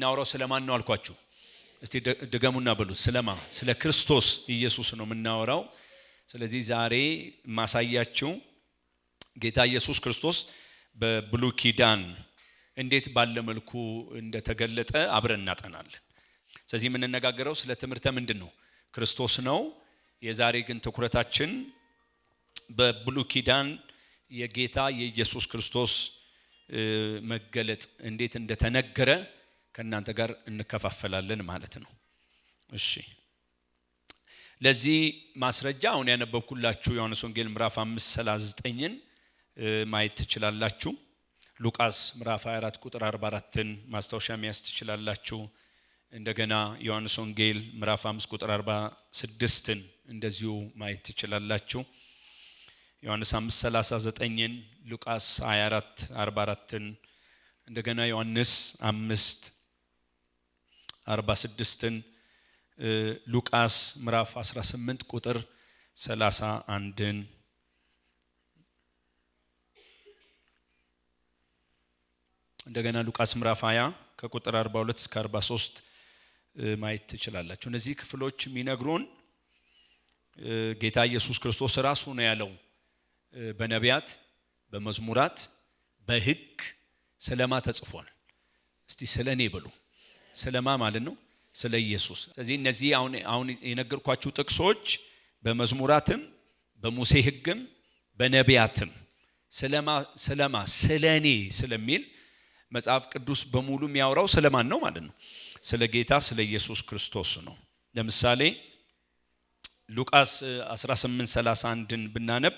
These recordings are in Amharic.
የምናወራው ስለማን ነው አልኳችሁ? እስቲ ድገሙና በሉ። ስለማ ስለ ክርስቶስ ኢየሱስ ነው የምናወራው። ስለዚህ ዛሬ ማሳያችሁ ጌታ ኢየሱስ ክርስቶስ በብሉይ ኪዳን እንዴት ባለ መልኩ እንደተገለጠ አብረን እናጠናለን። ስለዚህ የምንነጋገረው ስለ ትምህርተ ምንድነው? ክርስቶስ ነው። የዛሬ ግን ትኩረታችን በብሉይ ኪዳን የጌታ የኢየሱስ ክርስቶስ መገለጥ እንዴት እንደተነገረ ከእናንተ ጋር እንከፋፈላለን ማለት ነው። እሺ፣ ለዚህ ማስረጃ አሁን ያነበብኩላችሁ ዮሐንስ ወንጌል ምዕራፍ 5:39ን ማየት ትችላላችሁ። ሉቃስ ምዕራፍ 24 ቁጥር 44ን ማስታወሻ መያዝ ትችላላችሁ። እንደገና ዮሐንስ ወንጌል ምዕራፍ 5 ቁጥር 46ን እንደዚሁ ማየት ትችላላችሁ። ዮሐንስ 5:39ን፣ ሉቃስ 24:44ን፣ እንደገና ዮሐንስ 5:46ን፣ ሉቃስ ምዕራፍ 18 ቁጥር 31ን፣ እንደገና ሉቃስ ምዕራፍ 20 ከቁጥር 42 እስከ 43 ማየት ትችላላችሁ። እነዚህ ክፍሎች የሚነግሩን ጌታ ኢየሱስ ክርስቶስ ራሱ ነው ያለው በነቢያት በመዝሙራት በሕግ ስለማ ተጽፏል። እስቲ ስለኔ በሉ። ስለማ ማለት ነው ስለ ኢየሱስ። ስለዚህ እነዚህ አሁን የነገርኳችሁ ጥቅሶች በመዝሙራትም በሙሴ ሕግም በነቢያትም ስለማ ስለኔ ስለሚል መጽሐፍ ቅዱስ በሙሉ የሚያወራው ስለማን ነው ማለት ነው? ስለ ጌታ ስለ ኢየሱስ ክርስቶስ ነው። ለምሳሌ ሉቃስ 18:31ን ብናነብ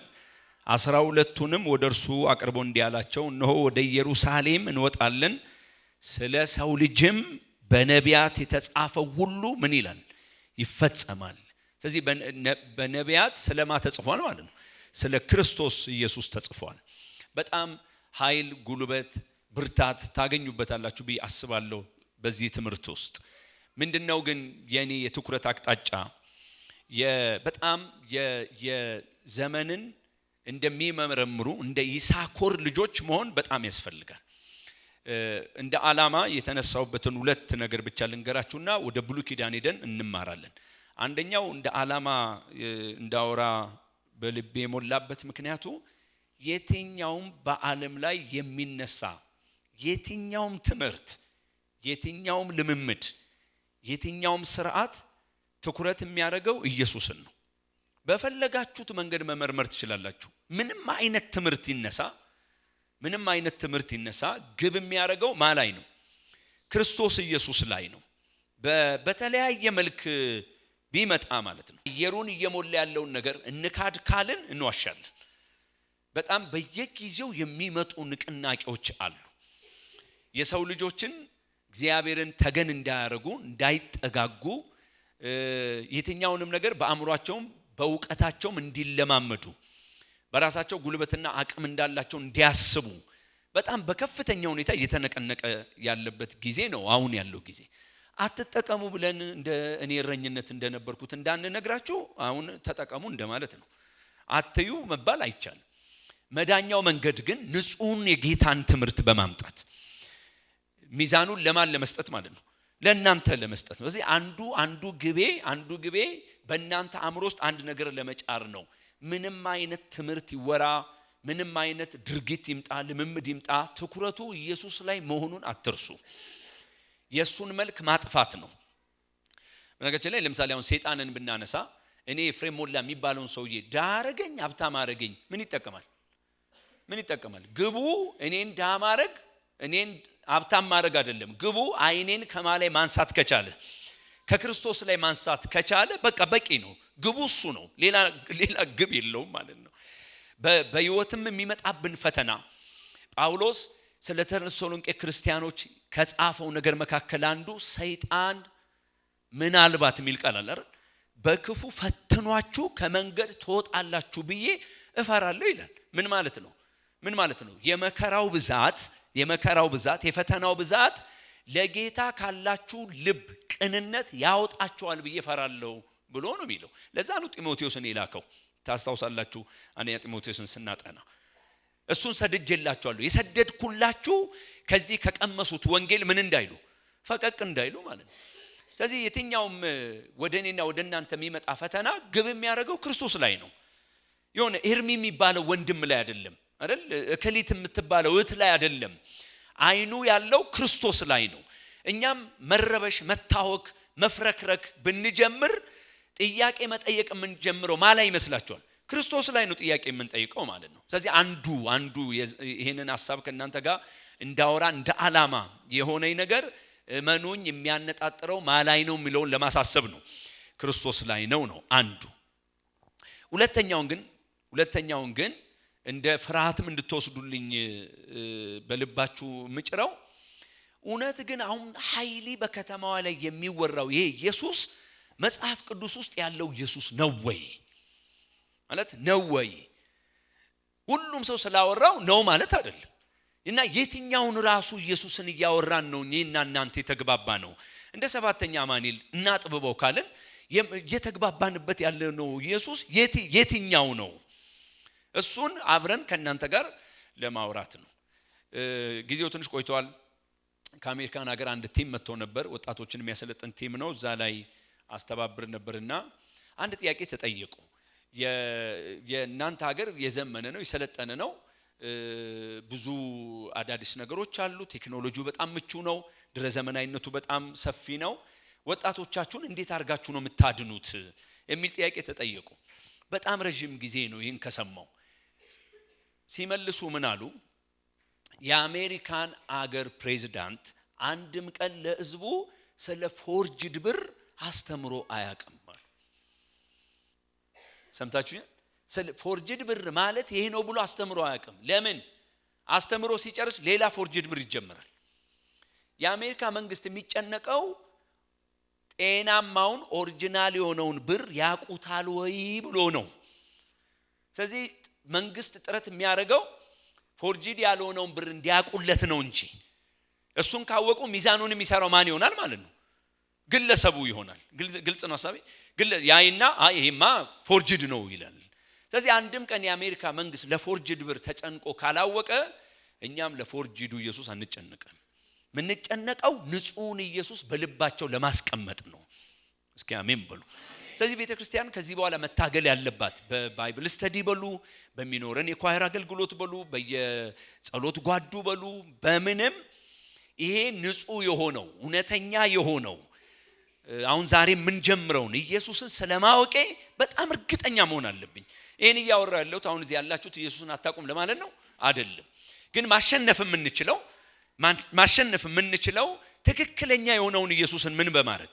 12ቱንም ወደ እርሱ አቅርቦ እንዲያላቸው እነሆ ወደ ኢየሩሳሌም እንወጣለን፣ ስለ ሰው ልጅም በነቢያት የተጻፈው ሁሉ ምን ይላል? ይፈጸማል። ስለዚህ በነቢያት ስለማ ተጽፏል ማለት ነው? ስለ ክርስቶስ ኢየሱስ ተጽፏል። በጣም ኃይል፣ ጉልበት፣ ብርታት ታገኙበታላችሁ ብዬ አስባለሁ በዚህ ትምህርት ውስጥ። ምንድነው ግን የኔ የትኩረት አቅጣጫ በጣም የዘመንን እንደሚመረምሩ እንደ ይሳኮር ልጆች መሆን በጣም ያስፈልጋል። እንደ ዓላማ የተነሳውበትን ሁለት ነገር ብቻ ልንገራችሁና ወደ ብሉይ ኪዳን ሄደን እንማራለን። አንደኛው እንደ ዓላማ እንዳወራ በልቤ የሞላበት ምክንያቱ የትኛውም በዓለም ላይ የሚነሳ የትኛውም ትምህርት፣ የትኛውም ልምምድ፣ የትኛውም ስርዓት ትኩረት የሚያደርገው ኢየሱስን ነው። በፈለጋችሁት መንገድ መመርመር ትችላላችሁ። ምንም አይነት ትምህርት ይነሳ ግብ የሚያደርገው ማላይ ነው? ክርስቶስ ኢየሱስ ላይ ነው። በተለያየ መልክ ቢመጣ ማለት ነው። አየሩን እየሞላ ያለውን ነገር እንካድ ካልን እንዋሻለን። በጣም በየጊዜው የሚመጡ ንቅናቄዎች አሉ። የሰው ልጆችን እግዚአብሔርን ተገን እንዳያረጉ እንዳይጠጋጉ የትኛውንም ነገር በአእምሯቸውም በእውቀታቸውም እንዲለማመዱ በራሳቸው ጉልበትና አቅም እንዳላቸው እንዲያስቡ በጣም በከፍተኛ ሁኔታ እየተነቀነቀ ያለበት ጊዜ ነው አሁን ያለው ጊዜ። አትጠቀሙ ብለን እንደ እኔ እረኝነት እንደነበርኩት እንዳንነግራችሁ አሁን ተጠቀሙ እንደማለት ነው። አትዩ መባል አይቻልም። መዳኛው መንገድ ግን ንጹህን የጌታን ትምህርት በማምጣት ሚዛኑን ለማን ለመስጠት ማለት ነው? ለእናንተ ለመስጠት ነው። ስለዚህ አንዱ ግቤ በእናንተ አእምሮ ውስጥ አንድ ነገር ለመጫር ነው። ምንም አይነት ትምህርት ይወራ፣ ምንም አይነት ድርጊት ይምጣ፣ ልምምድ ይምጣ፣ ትኩረቱ ኢየሱስ ላይ መሆኑን አትርሱ። የሱን መልክ ማጥፋት ነው። በነገራችን ላይ ለምሳሌ አሁን ሰይጣንን ብናነሳ እኔ ኤፍሬም ሞላ የሚባለውን ሰውዬ ዳረገኝ ሀብታም አረገኝ ምን ይጠቀማል? ግቡ እኔን ዳማረግ እኔን ሀብታም ማድረግ አይደለም። ግቡ አይኔን ከማላይ ማንሳት ከቻለ ከክርስቶስ ላይ ማንሳት ከቻለ በቃ በቂ ነው። ግቡ እሱ ነው። ሌላ ግብ የለውም ማለት ነው። በህይወትም የሚመጣብን ፈተና ጳውሎስ ስለ ተሰሎንቄ ክርስቲያኖች ከጻፈው ነገር መካከል አንዱ ሰይጣን ምናልባት የሚል ቃል አለ አይደል? በክፉ ፈትኗችሁ ከመንገድ ትወጣላችሁ ብዬ እፈራለሁ ይላል። ምን ማለት ነው? የመከራው ብዛት የፈተናው ብዛት ለጌታ ካላችሁ ልብ ቅንነት ያወጣችኋል ብዬ እፈራለሁ ብሎ ነው የሚለው። ለዛ ነው ጢሞቴዎስን የላከው። ታስታውሳላችሁ አንደኛ ጢሞቴዎስን ስናጠና እሱን ሰድጄላችኋለሁ፣ የሰደድኩላችሁ ከዚህ ከቀመሱት ወንጌል ምን እንዳይሉ ፈቀቅ እንዳይሉ ማለት ነው። ስለዚህ የትኛውም ወደኔና ወደናንተ የሚመጣ ፈተና ግብ የሚያደርገው ክርስቶስ ላይ ነው። የሆነ ኤርሚ የሚባለው ወንድም ላይ አይደለም አይደል? እከሊት የምትባለው እህት ላይ አይደለም። አይኑ ያለው ክርስቶስ ላይ ነው። እኛም መረበሽ፣ መታወክ፣ መፍረክረክ ብንጀምር ጥያቄ መጠየቅ የምንጀምረው ማላይ ይመስላችኋል? ክርስቶስ ላይ ነው ጥያቄ የምንጠይቀው ማለት ነው። ስለዚህ አንዱ ይሄንን ሐሳብ ከእናንተ ጋር እንዳወራ እንደ ዓላማ የሆነኝ ነገር መኑኝ የሚያነጣጥረው ማላይ ነው የሚለውን ለማሳሰብ ነው። ክርስቶስ ላይ ነው አንዱ። ሁለተኛውን ግን እንደ ፍርሃትም እንድትወስዱልኝ በልባችሁ ምጭረው እውነት ግን አሁን ኃይሊ በከተማዋ ላይ የሚወራው ይሄ ኢየሱስ መጽሐፍ ቅዱስ ውስጥ ያለው ኢየሱስ ነው ወይ ማለት ነው ወይ? ሁሉም ሰው ስላወራው ነው ማለት አይደለም። እና የትኛውን ራሱ ኢየሱስን እያወራን ነው እኔና እናንተ የተግባባ ነው? እንደ ሰባተኛ አማኑኤል እናጥብበው ካልን የተግባባንበት ያለው ነው ኢየሱስ የትኛው ነው? እሱን አብረን ከእናንተ ጋር ለማውራት ነው። ጊዜው ትንሽ ቆይቷል። ከአሜሪካን ሀገር አንድ ቲም መጥቶ ነበር። ወጣቶችን የሚያሰለጥን ቲም ነው። እዛ ላይ አስተባብር ነበርና አንድ ጥያቄ ተጠየቁ። የእናንተ ሀገር የዘመነ ነው፣ የሰለጠነ ነው፣ ብዙ አዳዲስ ነገሮች አሉ፣ ቴክኖሎጂው በጣም ምቹ ነው፣ ድረ ዘመናዊነቱ በጣም ሰፊ ነው። ወጣቶቻችሁን እንዴት አድርጋችሁ ነው የምታድኑት የሚል ጥያቄ ተጠየቁ። በጣም ረጅም ጊዜ ነው ይህን ከሰማው። ሲመልሱ ምን አሉ? የአሜሪካን አገር ፕሬዝዳንት አንድም ቀን ለህዝቡ ስለ ፎርጅድ ብር አስተምሮ አያውቅም አሉ። ሰምታችሁ? ስለ ፎርጅድ ብር ማለት ይሄ ነው ብሎ አስተምሮ አያውቅም። ለምን? አስተምሮ ሲጨርስ ሌላ ፎርጅድ ብር ይጀምራል። የአሜሪካ መንግስት የሚጨነቀው ጤናማውን ኦሪጂናል የሆነውን ብር ያቁታል ወይ ብሎ ነው። ስለዚህ መንግስት ጥረት የሚያደርገው ፎርጂድ ያልሆነውን ብር እንዲያቁለት ነው እንጂ እሱን ካወቁ ሚዛኑን የሚሰራው ማን ይሆናል ማለት ነው? ግለሰቡ ይሆናል። ግልጽ ነው ሐሳቤ። ያይና ይሄማ ፎርጂድ ነው ይላል። ስለዚህ አንድም ቀን የአሜሪካ መንግስት ለፎርጂድ ብር ተጨንቆ ካላወቀ እኛም ለፎርጂዱ ኢየሱስ አንጨነቅም። ምንጨነቀው ንጹህን ኢየሱስ በልባቸው ለማስቀመጥ ነው። እስኪ አሜን በሉ። ስለዚህ ቤተክርስቲያን ከዚህ በኋላ መታገል ያለባት በባይብል ስተዲ በሉ፣ በሚኖረን የኳየር አገልግሎት በሉ፣ በየጸሎት ጓዱ በሉ፣ በምንም ይሄ ንጹህ የሆነው እውነተኛ የሆነው አሁን ዛሬ ምን ጀምረውን ኢየሱስን ስለማወቄ በጣም እርግጠኛ መሆን አለብኝ። ይሄን እያወራው ያለሁት አሁን እዚህ ያላችሁት ኢየሱስን አታውቁም ለማለት ነው አይደለም። ግን ማሸነፍ የምንችለው ትክክለኛ የሆነውን ኢየሱስን ምን በማድረግ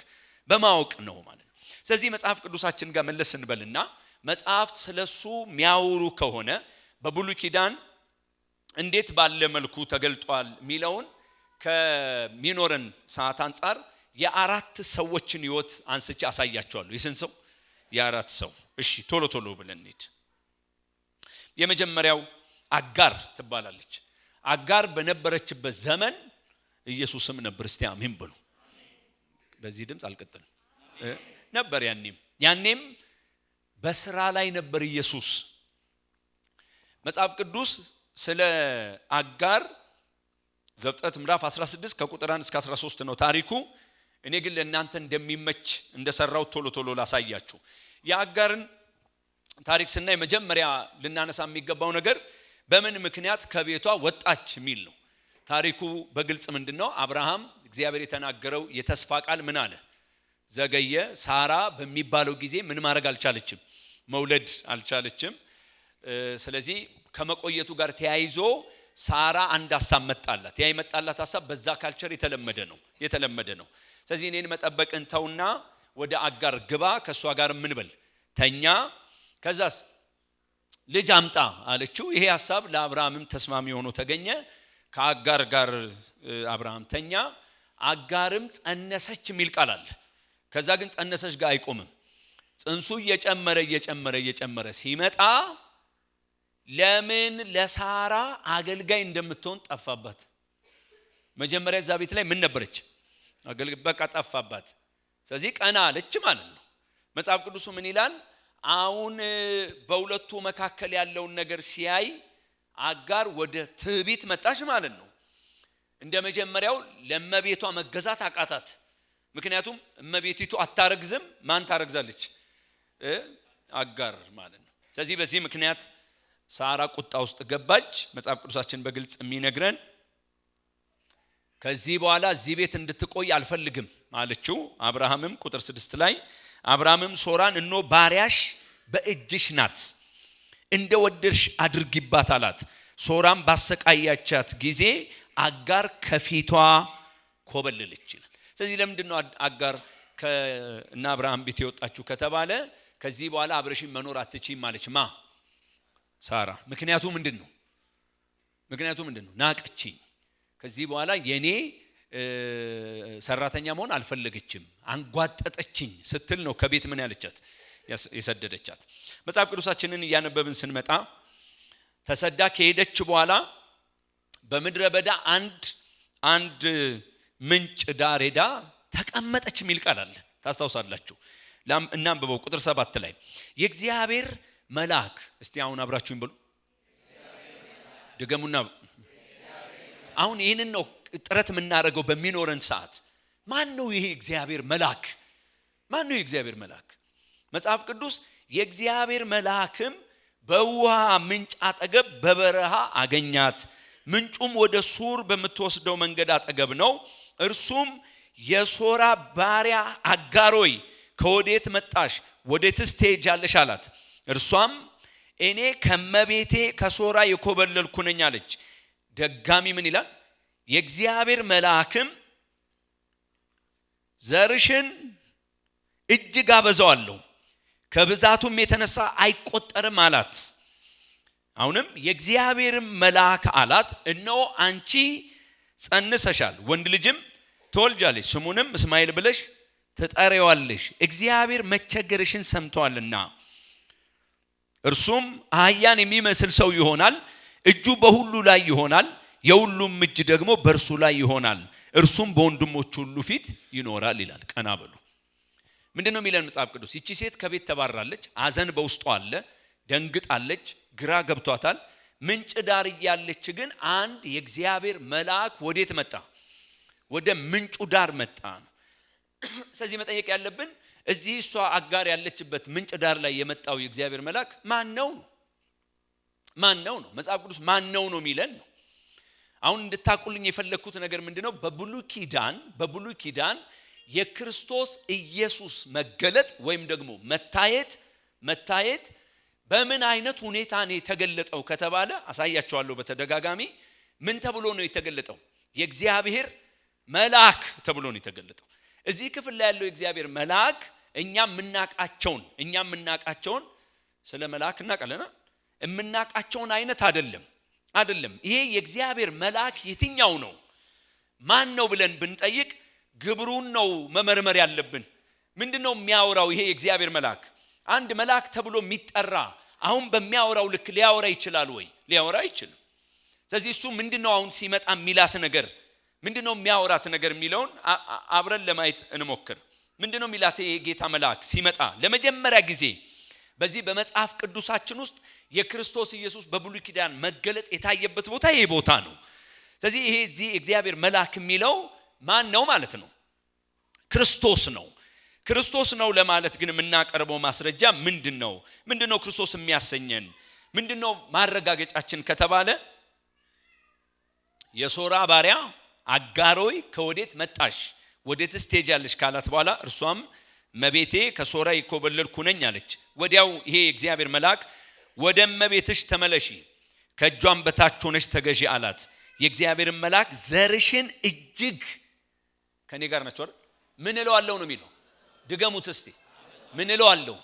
በማወቅ ነው ማለት ነው። ስለዚህ መጽሐፍ ቅዱሳችን ጋር መለስ እንበልና መጽሐፍት ስለሱ የሚያወሩ ከሆነ በብሉይ ኪዳን እንዴት ባለ መልኩ ተገልጧል ሚለውን ከሚኖረን ሰዓት አንፃር የአራት ሰዎችን ህይወት አንስቼ አሳያቸዋለሁ። የስንት ሰው? የአራት ሰው። እሺ ቶሎ ብለን እንሂድ። የመጀመሪያው አጋር ትባላለች። አጋር በነበረችበት ዘመን ኢየሱስም ነበር። እስቲ አሜን በሉ። በዚህ ድምጽ አልቀጥልም ነበር። ያኔም በስራ ላይ ነበር ኢየሱስ። መጽሐፍ ቅዱስ ስለ አጋር ዘፍጥረት ምዕራፍ 16 ከቁጥር 1 እስከ 13 ነው ታሪኩ። እኔ ግን ለእናንተ እንደሚመች እንደሰራው ቶሎ ላሳያችሁ። የአጋርን ታሪክ ስናይ መጀመሪያ ልናነሳ የሚገባው ነገር በምን ምክንያት ከቤቷ ወጣች የሚል ነው። ታሪኩ በግልጽ ምንድነው? አብርሃም እግዚአብሔር የተናገረው የተስፋ ቃል ምን አለ? ዘገየ። ሳራ በሚባለው ጊዜ ምን ማድረግ አልቻለችም? መውለድ አልቻለችም። ስለዚህ ከመቆየቱ ጋር ተያይዞ ሳራ አንድ ሐሳብ መጣላት። ያ የመጣላት ሐሳብ በዛ ካልቸር የተለመደ ነው። ስለዚህ እኔን መጠበቅን ተውና ወደ አጋር ግባ፣ ከሷ ጋር ምን በል ተኛ፣ ከዛስ ልጅ አምጣ አለችው። ይሄ ሐሳብ ለአብርሃምም ተስማሚ ሆኖ ተገኘ። ከአጋር ጋር አብርሃም ተኛ። አጋርም ጸነሰች የሚል ቃል አለ። ከዛ ግን ጸነሰች ጋር አይቆምም። ጽንሱ እየጨመረ ሲመጣ ለምን ለሳራ አገልጋይ እንደምትሆን ጠፋባት። መጀመሪያ እዛ ቤት ላይ ምን ነበረች? አገልጋይ በቃ ጠፋባት። ስለዚህ ቀና አለች ማለት ነው። መጽሐፍ ቅዱሱ ምን ይላል? አሁን በሁለቱ መካከል ያለውን ነገር ሲያይ አጋር ወደ ትዕቢት መጣች ማለት ነው። እንደ መጀመሪያው ለእመቤቷ መገዛት አቃታት። ምክንያቱም እመቤቲቱ አታረግዝም፣ ማን ታረግዛለች? አጋር ማለት ነው። ስለዚህ በዚህ ምክንያት ሳራ ቁጣ ውስጥ ገባች። መጽሐፍ ቅዱሳችን በግልጽ የሚነግረን ከዚህ በኋላ እዚህ ቤት እንድትቆይ አልፈልግም አለችው። አብርሃምም ቁጥር 6 ላይ አብርሃምም ሶራን እኖ ባሪያሽ በእጅሽ ናት፣ እንደወደድሽ አድርጊባት አላት። ሶራም ባሰቃያቻት ጊዜ አጋር ከፊቷ ኮበለለች ይላል። ስለዚህ ለምንድነው አጋር ከእና አብርሃም ቤት የወጣችሁ ከተባለ ከዚህ በኋላ አብረሽኝ መኖር አትችይም ማለች ማ ሳራ። ምክንያቱ ምንድነው? ናቀችኝ፣ ከዚህ በኋላ የኔ ሰራተኛ መሆን አልፈለገችም፣ አንጓጠጠችኝ ስትል ነው ከቤት ምን ያለቻት የሰደደቻት። መጽሐፍ ቅዱሳችንን እያነበብን ስንመጣ ተሰዳ ከሄደች በኋላ በምድረ በዳ አንድ ምንጭ ዳር ሄዳ ተቀመጠች የሚል ቃል አለ። ታስታውሳላችሁ? እናንብበው ቁጥር 7 ላይ የእግዚአብሔር መልአክ። እስቲ አሁን አብራችሁኝ በሉ ድገሙና። አሁን ይሄንን ነው ጥረት የምናደርገው በሚኖረን ሰዓት። ማን ነው ይሄ እግዚአብሔር መልአክ? ማን ነው የእግዚአብሔር መልአክ? መጽሐፍ ቅዱስ የእግዚአብሔር መልአክም በውሃ ምንጭ አጠገብ በበረሃ አገኛት፣ ምንጩም ወደ ሱር በምትወስደው መንገድ አጠገብ ነው። እርሱም የሶራ ባሪያ አጋሮይ ከወዴት መጣሽ? ወዴትስ ትሄጃለሽ አላት። እርሷም እኔ ከመቤቴ ከሶራ የኮበለልኩ ነኝ አለች። ደጋሚ ምን ይላል? የእግዚአብሔር መልአክም ዘርሽን እጅግ አበዛዋለሁ፣ ከብዛቱም የተነሳ አይቆጠርም አላት። አሁንም የእግዚአብሔር መልአክ አላት፣ እነሆ አንቺ ጸንሰሻል፣ ወንድ ልጅም ትወልጃለሽ፣ ስሙንም እስማኤል ብለሽ ትጠሪዋለሽ፣ እግዚአብሔር መቸገርሽን ሰምቷልና። እርሱም አህያን የሚመስል ሰው ይሆናል፣ እጁ በሁሉ ላይ ይሆናል፣ የሁሉም እጅ ደግሞ በእርሱ ላይ ይሆናል፣ እርሱም በወንድሞቹ ሁሉ ፊት ይኖራል ይላል። ቀና በሉ። ምንድነው የሚለን መጽሐፍ ቅዱስ? ይቺ ሴት ከቤት ተባራለች፣ አዘን በውስጧ አለ፣ ደንግጣለች፣ ግራ ገብቷታል። ምንጭ ዳር ያለች ግን አንድ የእግዚአብሔር መልአክ ወዴት መጣ? ወደ ምንጩ ዳር መጣ። ስለዚህ መጠየቅ ያለብን እዚህ እሷ አጋር ያለችበት ምንጭ ዳር ላይ የመጣው የእግዚአብሔር መልአክ ማን ነው? መጽሐፍ ቅዱስ ማን ነው የሚለን ነው። አሁን እንድታቁልኝ የፈለኩት ነገር ምንድነው? በብሉይ ኪዳን የክርስቶስ ኢየሱስ መገለጥ ወይም ደግሞ መታየት በምን አይነት ሁኔታ ነው የተገለጠው ከተባለ አሳያቸዋለሁ በተደጋጋሚ። ምን ተብሎ ነው የተገለጠው? የእግዚአብሔር መልአክ ተብሎ ነው የተገለጠው። እዚህ ክፍል ላይ ያለው የእግዚአብሔር መልአክ እኛም የምናቃቸውን ስለ መልአክ እናቀለና የምናቃቸውን አይነት አይደለም። ይሄ የእግዚአብሔር መልአክ የትኛው ነው? ማን ነው ብለን ብንጠይቅ ግብሩን ነው መመርመር ያለብን። ምንድነው የሚያወራው ይሄ የእግዚአብሔር መልአክ? አንድ መልአክ ተብሎ የሚጠራ አሁን በሚያወራው ልክ ሊያወራ ይችላል ወይ? ሊያወራ አይችልም። ስለዚህ እሱ ምንድነው አሁን ሲመጣ ሚላት ነገር ምንድነው የሚያወራት ነገር የሚለውን አብረን ለማየት እንሞክር። ምንድነው ሚላት የጌታ መልአክ ሲመጣ? ለመጀመሪያ ጊዜ በዚህ በመጽሐፍ ቅዱሳችን ውስጥ የክርስቶስ ኢየሱስ በብሉይ ኪዳን መገለጥ የታየበት ቦታ ይሄ ቦታ ነው። ስለዚህ ይሄ እዚህ እግዚአብሔር መልአክ የሚለው ማን ነው ማለት ነው? ክርስቶስ ነው ለማለት ግን የምናቀርበው ማስረጃ ምንድነው ክርስቶስ የሚያሰኘን ምንድነው ማረጋገጫችን ከተባለ የሶራ ባሪያ አጋሮይ ከወዴት መጣሽ? ወዴትስ ትሄጃለሽ ካላት በኋላ እርሷም መቤቴ ከሶራ የኮበለልኩ ነኝ አለች። ወዲያው ይሄ የእግዚአብሔር መልአክ ወደ መቤትሽ ተመለሺ፣ ከእጇም በታች ሆነሽ ተገዢ አላት። የእግዚአብሔር መልአክ ዘርሽን እጅግ ከኔ ጋር ናቸው አይደል? ምን እለዋለሁ ነው የሚለው? ድገሙት እስቲ። ምን እለዋለሁ?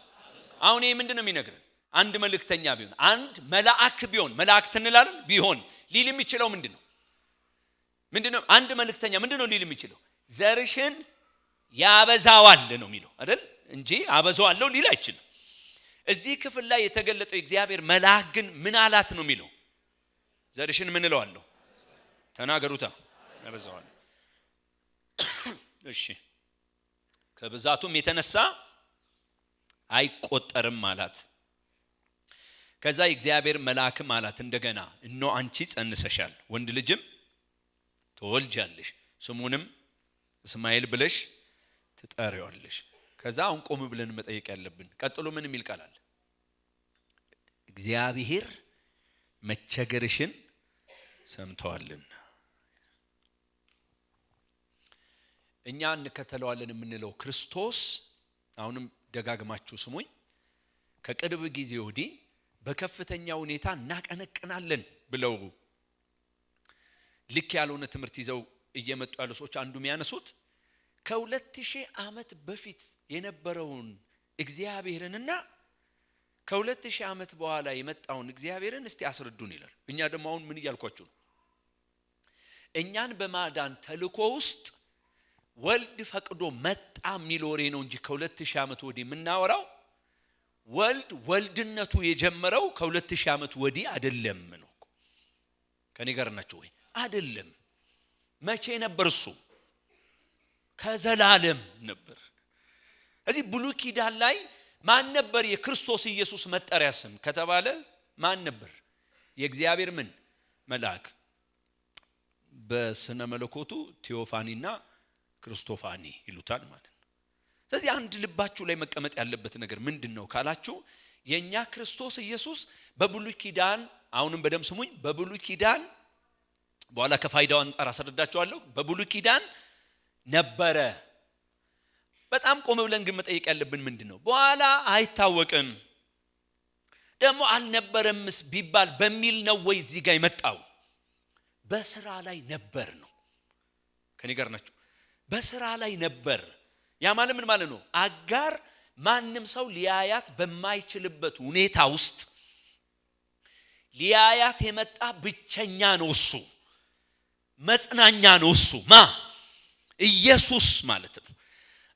አሁን ይሄ ምንድነው የሚነግረን? አንድ መልእክተኛ ቢሆን አንድ መልአክ ቢሆን መልአክት እንላለን ቢሆን ሊል የሚችለው ምንድነው? አንድ መልእክተኛ ምንድነው ሊል የሚችለው? ዘርሽን ያበዛዋል ነው የሚለው አይደል? እንጂ አበዛዋለሁ ሊል አይችልም። እዚህ ክፍል ላይ የተገለጠው የእግዚአብሔር መልአክ ግን ምን አላት ነው የሚለው? ዘርሽን ምን እለዋለሁ? ተናገሩታ። ያበዛዋል። እሺ፣ ከብዛቱም የተነሳ አይቆጠርም አላት። ከዛ የእግዚአብሔር መልአክም አላት እንደገና እነሆ አንቺ ጸንሰሻል፣ ወንድ ልጅም ትወልጃለሽ ስሙንም እስማኤል ብለሽ ትጠሪዋለሽ። ከዛ አሁን ቆም ብለን መጠየቅ ያለብን ቀጥሎ ምን የሚል ቃል አለ? እግዚአብሔር መቸገርሽን ሰምቷልና። እኛ እንከተለዋለን የምንለው ክርስቶስ አሁንም ደጋግማችሁ ስሙኝ ከቅርብ ጊዜ ወዲህ በከፍተኛ ሁኔታ እናቀነቅናለን ብለው ልክ ያልሆነ ትምህርት ይዘው እየመጡ ያሉ ሰዎች አንዱ የሚያነሱት ከ2000 ዓመት በፊት የነበረውን እግዚአብሔርንና ከ2000 ዓመት በኋላ የመጣውን እግዚአብሔርን እስቲ አስረዱን ይላል። እኛ ደግሞ አሁን ምን እያልኳችሁ ነው? እኛን በማዳን ተልኮ ውስጥ ወልድ ፈቅዶ መጣ የሚል ወሬ ነው እንጂ ከ2000 ዓመት ወዲህ የምናወራው ወልድነቱ የጀመረው ከ2000 ዓመት ወዲህ አይደለም ነው። ከኔ ጋር ናችሁ ወይ? አይደለም። መቼ ነበር እሱ? ከዘላለም ነበር። እዚህ ብሉይ ኪዳን ላይ ማን ነበር የክርስቶስ ኢየሱስ መጠሪያ ስም ከተባለ ማን ነበር? የእግዚአብሔር ምን መልአክ፣ በስነ መለኮቱ ቴዎፋኒና ክርስቶፋኒ ይሉታል ማለት ነው። ስለዚህ አንድ ልባችሁ ላይ መቀመጥ ያለበት ነገር ምንድነው ካላችሁ የኛ ክርስቶስ ኢየሱስ በብሉይ ኪዳን አሁንም በደም ስሙኝ በብሉይ ኪዳን በኋላ ከፋይዳው አንፃር አስረዳችኋለሁ። በብሉይ ኪዳን ነበረ። በጣም ቆም ብለን ግን መጠየቅ ያለብን ምንድነው? በኋላ አይታወቅም ደግሞ አልነበረምስ ቢባል በሚል ነው ወይ እዚህ ጋር የመጣው? በስራ ላይ ነበር ነው። ከኔ ጋር ናችሁ? በስራ ላይ ነበር። ያ ማለት ምን ማለት ነው? አጋር ማንም ሰው ሊያያት በማይችልበት ሁኔታ ውስጥ ሊያያት የመጣ ብቸኛ ነው እሱ፣ መጽናኛ ነው እሱ። ኢየሱስ ማለት ነው።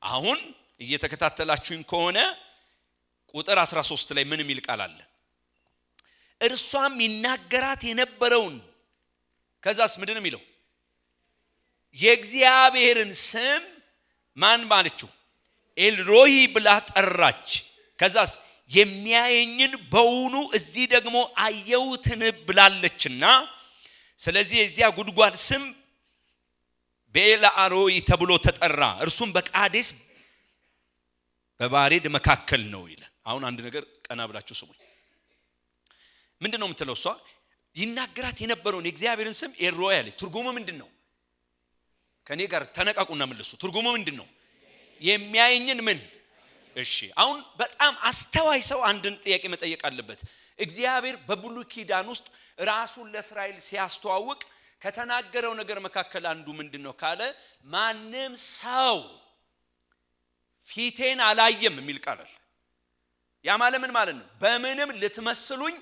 አሁን እየተከታተላችሁኝ ከሆነ ቁጥር 13 ላይ ምን የሚል ቃል አለ? እርሷም ይናገራት የነበረውን ከዛስ ምንድነው የሚለው? የእግዚአብሔርን ስም ማን ማለችው? ኤልሮሂ ብላ ጠራች። ከዛስ የሚያየኝን በውኑ እዚህ ደግሞ አየውትን ብላለችና ስለዚህ የዚያ ጉድጓድ ስም ቤልአሮይ ተብሎ ተጠራ። እርሱም በቃዴስ በባሬድ መካከል ነው ይላል። አሁን አንድ ነገር ቀና ብላችሁ ስሙኝ። ምንድነው የምትለው እሷ? ይናገራት የነበረውን የእግዚአብሔርን ስም ኤልሮይ አለ። ትርጉሙ ምንድነው? ከኔ ጋር ተነቃቁና መልሱ። ትርጉሙ ምንድነው? የሚያየኝን ምን? እሺ አሁን በጣም አስተዋይ ሰው አንድን ጥያቄ መጠየቅ አለበት። እግዚአብሔር በብሉይ ኪዳን ውስጥ ራሱን ለእስራኤል ሲያስተዋውቅ ከተናገረው ነገር መካከል አንዱ ምንድነው ካለ ማንም ሰው ፊቴን አላየም የሚል ቃል አለ። ያ ማለት ምን ማለት ነው? በምንም ልትመስሉኝ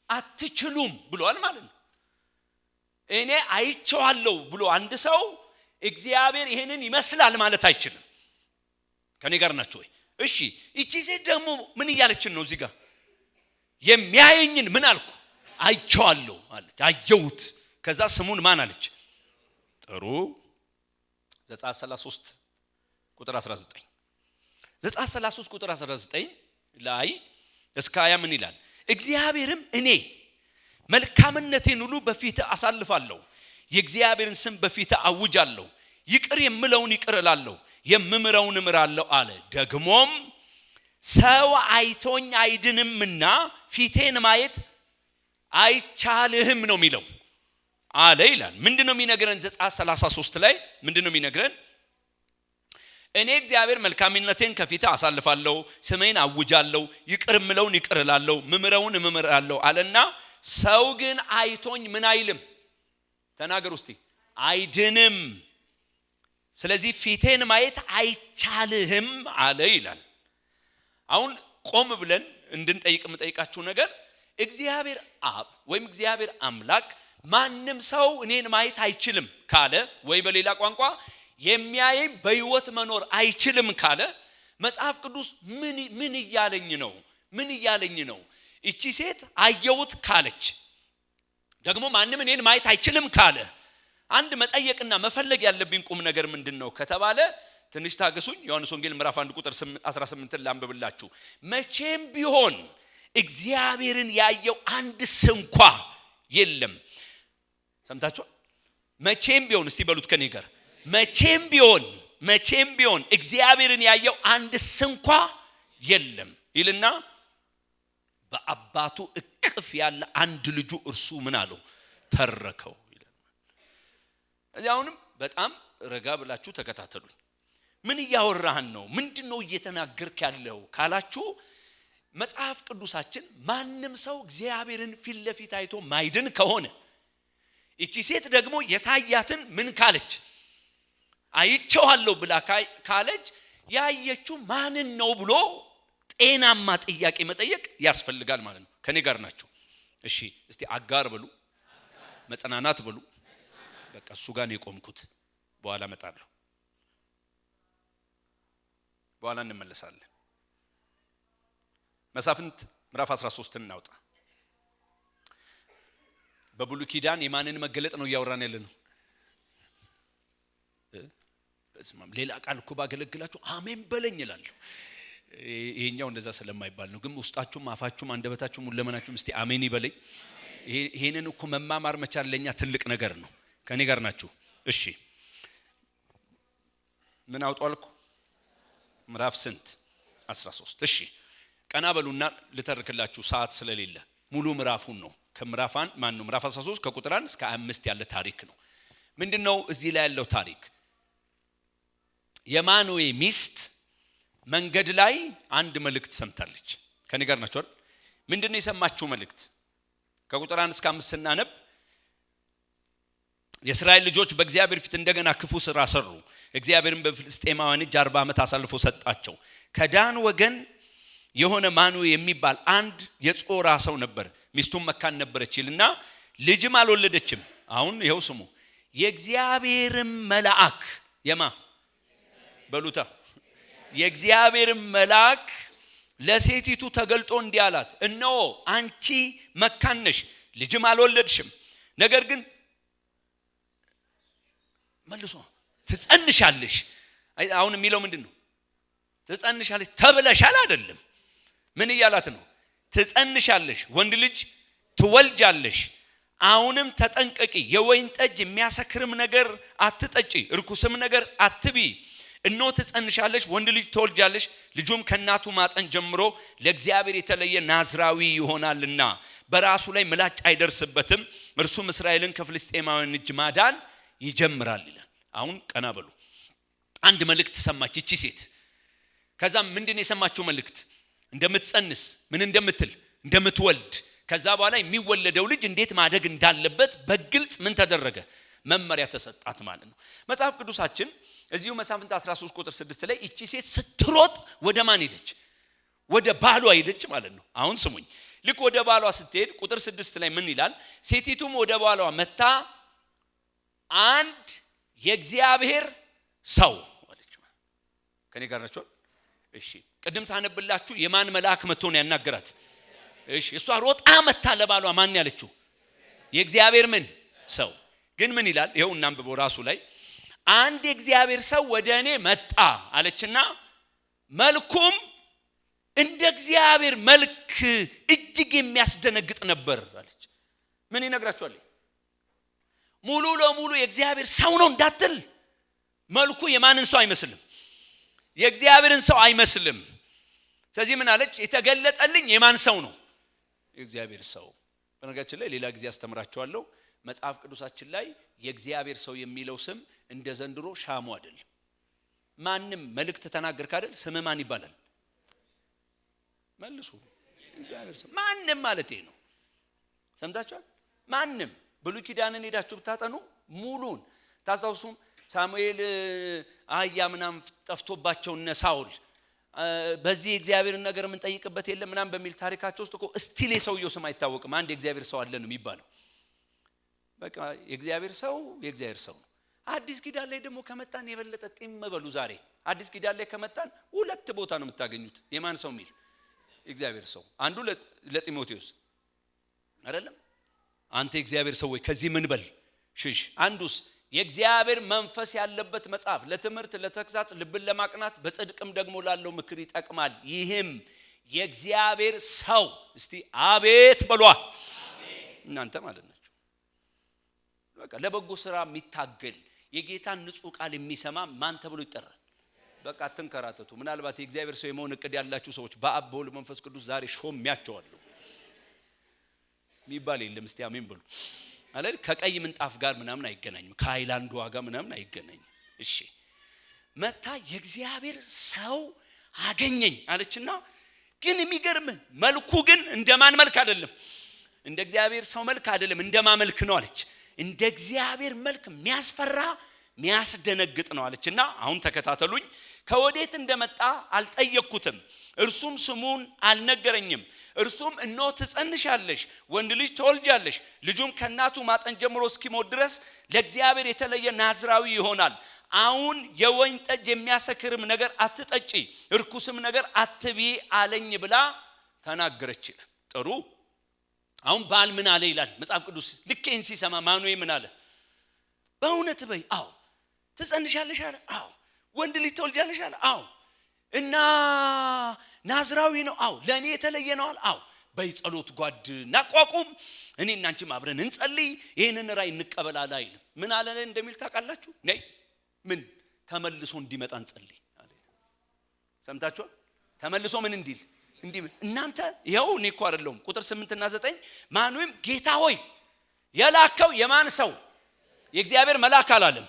አትችሉም ብሏል ማለት ነው። እኔ አይቼዋለሁ ብሎ አንድ ሰው እግዚአብሔር ይሄንን ይመስላል ማለት አይችልም። ከኔ ጋር ናችሁ ወይ? እሺ እቺ ሴት ደግሞ ምን እያለችን ነው እዚህ ጋር? የሚያየኝን ምን አልኩ? አይቼዋለሁ አለች። አየሁት። ከዛ ስሙን ማን አለች? ጥሩ። ዘጸአት 33 ቁጥር 19 ዘጸአት 33 ቁጥር 19 ላይ እስከ 20 ምን ይላል? እግዚአብሔርም እኔ መልካምነቴን ሁሉ በፊት አሳልፋለሁ፣ የእግዚአብሔርን ስም በፊት አውጃለሁ፣ ይቅር የምለውን ይቅር እላለሁ፣ የምምረውን እምራለሁ አለ። ደግሞም ሰው አይቶኝ አይድንምና ፊቴን ማየት አይቻልህም ነው የሚለው አለ ይላል። ምንድነው የሚነግረን? ዘጸአት 33 ላይ ምንድነው የሚነግረን? እኔ እግዚአብሔር መልካምነቴን ከፊት አሳልፋለሁ፣ ስሜን አውጃለሁ፣ ይቅር የምለውን ይቅር እላለሁ፣ ምምረውን እምራለሁ አለና ሰው ግን አይቶኝ ምን አይልም? ተናገሩ እስቲ። አይድንም። ስለዚህ ፊቴን ማየት አይቻልህም አለ ይላል። አሁን ቆም ብለን እንድንጠይቅ የምጠይቃችሁ ነገር እግዚአብሔር አብ ወይም እግዚአብሔር አምላክ ማንም ሰው እኔን ማየት አይችልም ካለ ወይ በሌላ ቋንቋ የሚያየኝ በህይወት መኖር አይችልም ካለ መጽሐፍ ቅዱስ ምን እያለኝ ነው? ምን እያለኝ ነው? እቺ ሴት አየሁት ካለች ደግሞ ማንም እኔን ማየት አይችልም ካለ አንድ መጠየቅና መፈለግ ያለብኝ ቁም ነገር ምንድነው ከተባለ ትንሽ ታገሱኝ። ዮሐንስ ወንጌል ምዕራፍ 1 ቁጥር 18 ላንብብላችሁ። መቼም ቢሆን እግዚአብሔርን ያየው አንድ ስንኳ የለም። ሰምታችኋል? መቼም ቢሆን እስቲ በሉት ከኔ ጋር መቼም ቢሆን እግዚአብሔርን ያየው አንድ ስንኳ የለም ይልና በአባቱ እቅፍ ያለ አንድ ልጁ እርሱ ምን አለው ተረከው ይላል። እዚያውንም በጣም ረጋ ብላችሁ ተከታተሉኝ። ምን እያወራህን ነው? ምንድነው እየተናገርክ ያለው ካላችሁ መጽሐፍ ቅዱሳችን ማንም ሰው እግዚአብሔርን ፊት ለፊት አይቶ ማይድን ከሆነ እቺ ሴት ደግሞ የታያትን ምን ካለች አይቼዋለሁ ብላ ካለች ያየችው ማንን ነው ብሎ ጤናማ ጥያቄ መጠየቅ ያስፈልጋል ማለት ነው። ከኔ ጋር ናችሁ? እሺ እስቲ አጋር በሉ፣ መጽናናት በሉ። በቃ እሱ ጋር ነው የቆምኩት። በኋላ መጣለሁ፣ በኋላ እንመለሳለን። መሳፍንት ምዕራፍ 13 እናውጣ። በብሉይ ኪዳን የማንን መገለጥ ነው እያወራን ያለነው? በስማም ሌላ ቃል እኮ ባገለግላችሁ አሜን በለኝ ይላል። ይሄኛው እንደዛ ስለማይባል ነው። ግን ውስጣችሁም አፋችሁም አንደበታችሁም ሁለመናችሁም እስቲ አሜን ይበለኝ። ይሄንን እኮ መማማር መቻል ለኛ ትልቅ ነገር ነው። ከኔ ጋር ናችሁ? እሺ ምን አውጣልኩ? ምዕራፍ ስንት? 13። እሺ ቀና በሉና ልተርክላችሁ ሰዓት ስለሌለ ሙሉ ምዕራፉን ነው። ከምዕራፍ 1 ማን ነው? ምዕራፍ 13 ከቁጥር 1 እስከ 5 ያለ ታሪክ ነው። ምንድነው እዚህ ላይ ያለው ታሪክ? የማኑኤ ሚስት መንገድ ላይ አንድ መልእክት ሰምታለች። ከኔ ጋር ናችሁ አይደል? ምንድነው የሰማችው መልእክት? ከቁጥር 1 እስከ 5 ስናነብ የእስራኤል ልጆች በእግዚአብሔር ፊት እንደገና ክፉ ስራ ሰሩ። እግዚአብሔርም በፍልስጤማውያን እጅ 40 ዓመት አሳልፎ ሰጣቸው። ከዳን ወገን የሆነ ማኑኤ የሚባል አንድ የጾራ ሰው ነበር። ሚስቱም መካን ነበረች ይልና ልጅም አልወለደችም። አሁን ይሄው ስሙ። የእግዚአብሔር መልአክ የማ በሉታ የእግዚአብሔር መልአክ ለሴቲቱ ተገልጦ እንዲህ አላት፣ እነሆ አንቺ መካን ነሽ፣ ልጅም አልወለድሽም፣ ነገር ግን መልሶ ትጸንሻለሽ። አሁን የሚለው ምንድነው? ትጸንሻለሽ ተብለሻል አይደለም። ምን እያላት ነው? ትጸንሻለሽ፣ ወንድ ልጅ ትወልጃለሽ። አሁንም ተጠንቀቂ፣ የወይን ጠጅ የሚያሰክርም ነገር አትጠጪ፣ ርኩስም ነገር አትቢ። እነሆ ትጸንሻለሽ፣ ወንድ ልጅ ትወልጃለሽ፣ ልጁም ከእናቱ ማፀን ጀምሮ ለእግዚአብሔር የተለየ ናዝራዊ ይሆናልና በራሱ ላይ ምላጭ አይደርስበትም፣ እርሱም እስራኤልን ከፍልስጤማውያን እጅ ማዳን ይጀምራል ይላል። አሁን ቀና በሉ። አንድ መልእክት ሰማች እቺ ሴት። ከዛም ምንድነው የሰማችው መልእክት? እንደምትጸንስ ምን እንደምትል እንደምትወልድ፣ ከዛ በኋላ የሚወለደው ልጅ እንዴት ማደግ እንዳለበት በግልጽ ምን ተደረገ? መመሪያ ተሰጣት ማለት ነው። መጽሐፍ ቅዱሳችን እዚሁ መሳፍንት 13 ቁጥር 6 ላይ እቺ ሴት ስትሮጥ ወደ ማን ሄደች? ወደ ባሏ ሄደች ማለት ነው። አሁን ስሙኝ። ልክ ወደ ባሏ ስትሄድ ቁጥር 6 ላይ ምን ይላል? ሴቲቱም ወደ ባሏ መታ አንድ የእግዚአብሔር ሰው አለች። ከኔ ጋር ናችሁ? እሺ ቅድም ሳነብላችሁ የማን መልአክ መጥቶ ነው ያናገራት? እሺ እሷ ሮጣ መታ ለባሏ ማን ያለችው? የእግዚአብሔር ምን ሰው። ግን ምን ይላል? ይሄው እናንብበው ራሱ ላይ አንድ የእግዚአብሔር ሰው ወደ እኔ መጣ አለችና መልኩም እንደ እግዚአብሔር መልክ እጅግ የሚያስደነግጥ ነበር አለች። ምን ይነግራችኋል? ሙሉ ለሙሉ የእግዚአብሔር ሰው ነው እንዳትል፣ መልኩ የማንን ሰው አይመስልም? የእግዚአብሔርን ሰው አይመስልም። ስለዚህ ምን አለች? የተገለጠልኝ የማን ሰው ነው? የእግዚአብሔር ሰው። በነገራችን ላይ ሌላ ጊዜ አስተምራችኋለሁ። መጽሐፍ ቅዱሳችን ላይ የእግዚአብሔር ሰው የሚለው ስም እንደ ዘንድሮ ሻሙ አይደል። ማንም መልእክት ተናገርክ አይደል? ስም ማን ይባላል? መልሱ። እግዚአብሔር ሰው ማንም ማለት ነው። ሰምታችኋል? ማንም ብሉይ ኪዳንን ሄዳችሁ ብታጠኑ ሙሉን ታሳውሱም ሳሙኤል አህያ ምናም ጠፍቶባቸው እነ ሳውል በዚህ እግዚአብሔር ነገር ምን ጠይቅበት የለም ምናም በሚል ታሪካቸው ውስጥ እኮ እስቲል የሰውየው ስም አይታወቅም። አንድ የእግዚአብሔር ሰው አለ ነው የሚባለው። በቃ የእግዚአብሔር ሰው የእግዚአብሔር ሰው ነው። አዲስ ኪዳን ላይ ደግሞ ከመጣን የበለጠ ጢም በሉ። ዛሬ አዲስ ኪዳን ላይ ከመጣን ሁለት ቦታ ነው የምታገኙት የማን ሰው የሚል የእግዚአብሔር ሰው። አንዱ ለጢሞቴዎስ አይደለም አንተ የእግዚአብሔር ሰው ወይ ከዚህ ምን በል ሽሽ። አንዱስ የእግዚአብሔር መንፈስ ያለበት መጽሐፍ ለትምህርት ለተግሳጽ ልብን ለማቅናት በጽድቅም ደግሞ ላለው ምክር ይጠቅማል፣ ይህም የእግዚአብሔር ሰው። እስቲ አቤት በሏ እናንተ ማለት ናችሁ። በቃ ለበጎ ስራ የሚታገል የጌታን ንጹህ ቃል የሚሰማ ማን ተብሎ ይጠራል? በቃ አትንከራተቱ። ምናልባት የእግዚአብሔር ሰው የመሆን እቅድ ያላችሁ ሰዎች በአብ በወልድ መንፈስ ቅዱስ ዛሬ ሾሜያቸዋለሁ የሚባል የለም። እስቲ አሜን በሉ። አይደል? ከቀይ ምንጣፍ ጋር ምናምን አይገናኝም፣ ከሃይላንድ ዋጋ ምናምን አይገናኝም። እሺ መታ የእግዚአብሔር ሰው አገኘኝ አለችና ግን የሚገርም መልኩ ግን እንደማን መልክ አይደለም፣ እንደ እግዚአብሔር ሰው መልክ አይደለም፣ እንደማን መልክ ነው አለች። እንደ እግዚአብሔር መልክ የሚያስፈራ የሚያስደነግጥ ነው አለችና አሁን ተከታተሉኝ። ከወዴት እንደመጣ አልጠየቅኩትም፣ እርሱም ስሙን አልነገረኝም። እርሱም እነሆ ትጸንሻለሽ፣ ወንድ ልጅ ትወልጃለሽ፣ ልጁም ከእናቱ ማፀን ጀምሮ እስኪሞት ድረስ ለእግዚአብሔር የተለየ ናዝራዊ ይሆናል። አሁን የወይን ጠጅ የሚያሰክርም ነገር አትጠጪ፣ እርኩስም ነገር አትቢ አለኝ ብላ ተናገረች ይላል። ጥሩ። አሁን ባል ምን አለ ይላል መጽሐፍ ቅዱስ። ልኬን ሲሰማ ማኑኤል ምን አለ? በእውነት በይ። አዎ። ትጸንሻለሽ አለ። አዎ። ወንድ ልጅ ትወልጃለሽ አለ። አዎ። እና ናዝራዊ ነው። አዎ። ለኔ የተለየ ነው አለ። አዎ። በይ ጸሎት ጓድ ናቋቁም፣ እኔና አንቺ አብረን እንጸልይ፣ ይሄንን ራይ እንቀበላለን አይልም። ምን አለ እንደሚል ታውቃላችሁ? ነይ ምን ተመልሶ እንዲመጣ እንጸልይ አለ። ሰምታችኋል? ተመልሶ ምን እንዲል እናንተ ይሄው እኔ እኮ አይደለም። ቁጥር 8 እና 9 ማኑኤል ጌታ ሆይ የላከው የማን ሰው? የእግዚአብሔር መልአክ አላለም።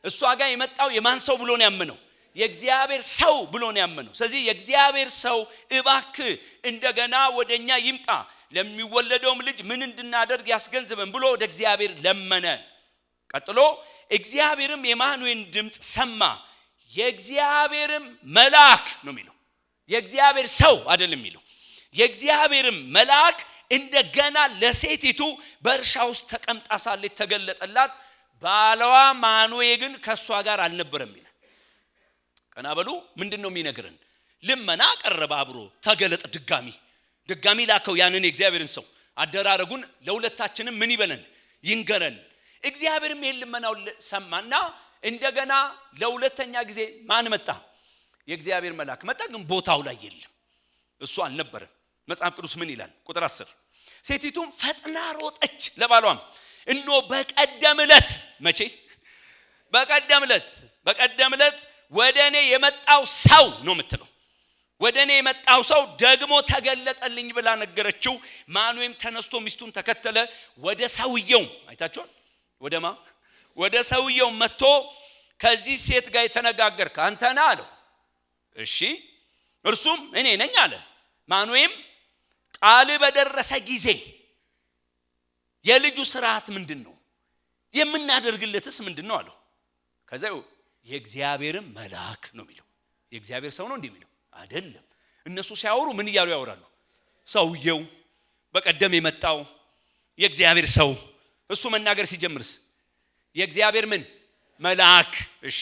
እሷ ጋር የመጣው የማን ሰው ብሎ ነው ያመነው? የእግዚአብሔር ሰው ብሎ ነው ያመነው። ስለዚህ የእግዚአብሔር ሰው እባክህ እንደገና ወደኛ ይምጣ፣ ለሚወለደውም ልጅ ምን እንድናደርግ ያስገንዝበን ብሎ ወደ እግዚአብሔር ለመነ። ቀጥሎ እግዚአብሔርም የማኑኤልን ድምጽ ሰማ፣ የእግዚአብሔርም መልአክ ነው የሚለው፣ የእግዚአብሔር ሰው አይደለም የሚለው። የእግዚአብሔርም መልአክ እንደገና ለሴቲቱ በእርሻ ውስጥ ተቀምጣ ሳለች ተገለጠላት። ባለዋ ማኑኤል ግን ከሷ ጋር አልነበረም ይላል። ቀና በሉ። ምንድነው የሚነግረን? ልመና ቀረበ፣ አብሮ ተገለጠ። ድጋሚ ላከው ያንን የእግዚአብሔርን ሰው። አደራረጉን ለሁለታችንም ምን ይበለን ይንገረን። እግዚአብሔርም ይሄን ልመናው ሰማና እንደገና ለሁለተኛ ጊዜ ማን መጣ? የእግዚአብሔር መልአክ መጣ። ግን ቦታው ላይ የለም፣ እሱ አልነበረም። መጽሐፍ ቅዱስ ምን ይላል? ቁጥር 10 ሴቲቱም ፈጥና ሮጠች ለባሏም እኖ በቀደም ዕለት፣ መቼ? በቀደም ዕለት ወደኔ የመጣው ሰው ነው የምትለው። ወደኔ የመጣው ሰው ደግሞ ተገለጠልኝ ብላ ነገረችው። ማኑኤል ተነስቶ ሚስቱን ተከተለ። ወደ ሰውየው አይታችኋል? ወደ ሰውየው መጥቶ ከዚህ ሴት ጋር የተነጋገርክ አንተ ነህ አለው። እሺ። እርሱም እኔ ነኝ አለ። ማኑኤል ቃል በደረሰ ጊዜ የልጁ ስርዓት ምንድነው? የምናደርግለትስ ምንድነው አለው። ከዛው የእግዚአብሔር መልአክ ነው የሚለው። የእግዚአብሔር ሰው ነው እንዴ የሚለው አይደለም። እነሱ ሲያወሩ ምን እያሉ ያወራሉ? ሰውየው በቀደም የመጣው የእግዚአብሔር ሰው እሱ መናገር ሲጀምርስ የእግዚአብሔር ምን መልአክ። እሺ።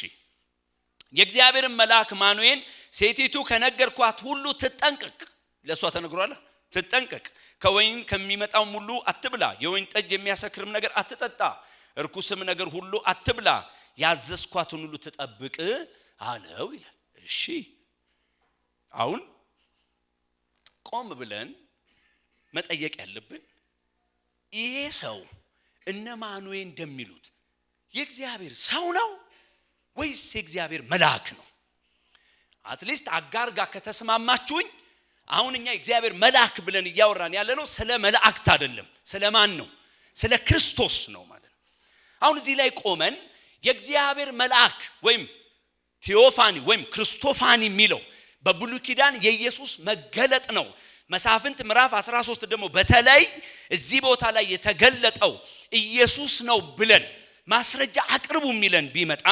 የእግዚአብሔር መልአክ ማኑኤል ሴቲቱ ከነገርኳት ሁሉ ትጠንቀቅ፣ ለሷ ተነግሯል፣ ትጠንቀቅ፣ ከወይን ከሚመጣው ሁሉ አትብላ፣ የወይን ጠጅ የሚያሰክርም ነገር አትጠጣ፣ እርኩስም ነገር ሁሉ አትብላ፣ ያዘዝኳትን ሁሉ ትጠብቅ አለው ይላል። እሺ። አሁን ቆም ብለን መጠየቅ ያለብን ይሄ ሰው እነ ማኑኤል እንደሚሉት የእግዚአብሔር ሰው ነው ወይስ የእግዚአብሔር መልአክ ነው? አትሊስት አጋር ጋር ከተስማማችሁኝ አሁን እኛ የእግዚአብሔር መልአክ ብለን እያወራን ያለ ነው ስለ መላእክት አይደለም። ስለማን ነው? ስለ ክርስቶስ ነው ማለት ነው። አሁን እዚህ ላይ ቆመን የእግዚአብሔር መልአክ ወይም ቴዎፋኒ ወይም ክርስቶፋኒ የሚለው በብሉይ ኪዳን የኢየሱስ መገለጥ ነው። መሳፍንት ምዕራፍ 13 ደግሞ በተለይ እዚህ ቦታ ላይ የተገለጠው ኢየሱስ ነው ብለን ማስረጃ አቅርቡ የሚለን ቢመጣ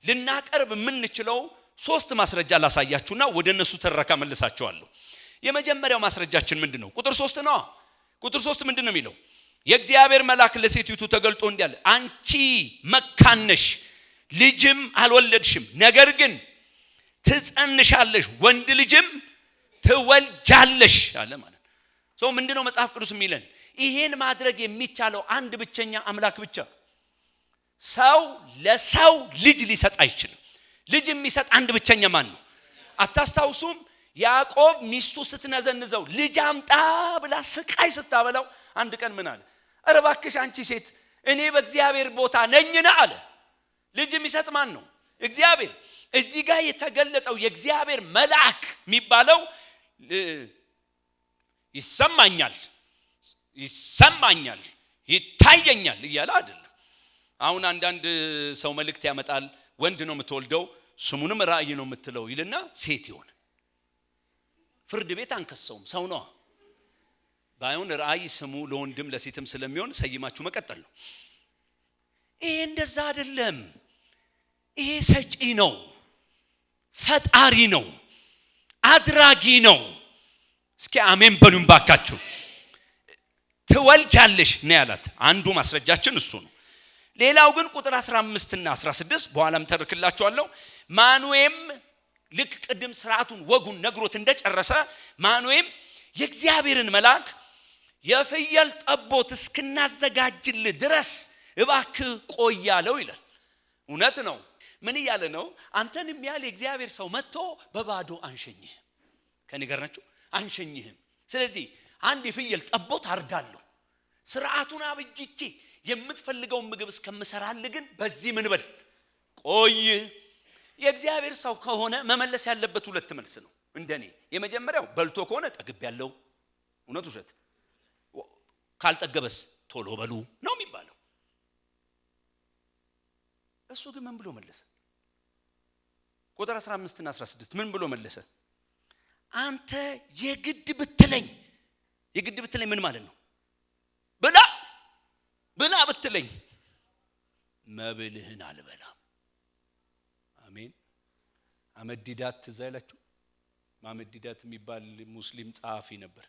ልናቀርብ የምንችለው 3 ማስረጃ ላሳያችሁና ወደ እነሱ ተረካ መልሳችኋለሁ። የመጀመሪያው ማስረጃችን ምንድነው? ቁጥር 3 ነው። ቁጥር 3 ምንድነው የሚለው? የእግዚአብሔር መልአክ ለሴቲቱ ተገልጦ እንዲህ አለ፣ አንቺ መካን ነሽ፣ ልጅም አልወለድሽም፣ ነገር ግን ትጸንሻለሽ፣ ወንድ ልጅም ትወልጃለሽ አለ ማለት ነው። ምንድነው መጽሐፍ ቅዱስ የሚለን? ይሄን ማድረግ የሚቻለው አንድ ብቸኛ አምላክ ብቻ። ሰው ለሰው ልጅ ሊሰጥ አይችልም። ልጅ የሚሰጥ አንድ ብቸኛ ማን ነው? አታስታውሱም? ያዕቆብ ሚስቱ ስትነዘንዘው ልጅ አምጣ ብላ ስቃይ ስታበላው አንድ ቀን ምን አለ? ኧረ እባክሽ አንቺ ሴት እኔ በእግዚአብሔር ቦታ ነኝና አለ። ልጅ የሚሰጥ ማን ነው? እግዚአብሔር። እዚህ ጋር የተገለጠው የእግዚአብሔር መልአክ የሚባለው ይሰማኛል ይታየኛል እያለ አይደለም። አሁን አንዳንድ ሰው መልእክት ያመጣል። ወንድ ነው የምትወልደው ስሙንም ራእይ ነው የምትለው ይልና ሴት ይሆን። ፍርድ ቤት አንከሰውም፣ ሰው ነው። ባይሆን ራእይ ስሙ ለወንድም ለሴትም ስለሚሆን ሰይማችሁ መቀጠል ነው። ይሄ እንደዛ አይደለም። ይሄ ሰጪ ነው፣ ፈጣሪ ነው፣ አድራጊ ነው። እስኪ አሜን በሉኝ ባካችሁ። ትወልጃለሽ ነው ያላት። አንዱ ማስረጃችን እሱ ነው። ሌላው ግን ቁጥር 15 እና 16 በኋላም ተርክላችኋለሁ። ማኑኤም ልክ ቅድም ስርዓቱን ወጉን ነግሮት እንደጨረሰ ማኑኤም የእግዚአብሔርን መልአክ የፍየል ጠቦት እስክናዘጋጅልህ ድረስ እባክህ ቆያለው ይላል። እውነት ነው። ምን እያለ ነው? አንተን የሚያል የእግዚአብሔር ሰው መጥቶ በባዶ አንሸኝህ፣ ከኔ ጋር ናችሁ፣ አንሸኝህም። ስለዚህ አንድ የፍየል ጠቦት አርዳለሁ፣ ስርዓቱን አብጅቼ የምትፈልገውን ምግብ እስከምሰራልህ ግን በዚህ ምን በል ቆይ። የእግዚአብሔር ሰው ከሆነ መመለስ ያለበት ሁለት መልስ ነው እንደኔ። የመጀመሪያው በልቶ ከሆነ ጠግብ ያለው እውነት ውሸት፣ ካልጠገበስ ቶሎ በሉ ነው የሚባለው። እሱ ግን ምን ብሎ መለሰ? ቁጥር 15 እና 16 ምን ብሎ መለሰ? አንተ የግድ ብትለኝ ምን ማለት ነው? ብላ ብትለኝ መብልህን አልበላም። አሜን። አመዲዳት ትዝ አይላችሁ? አመዲዳት የሚባል ሙስሊም ጸሐፊ ነበር።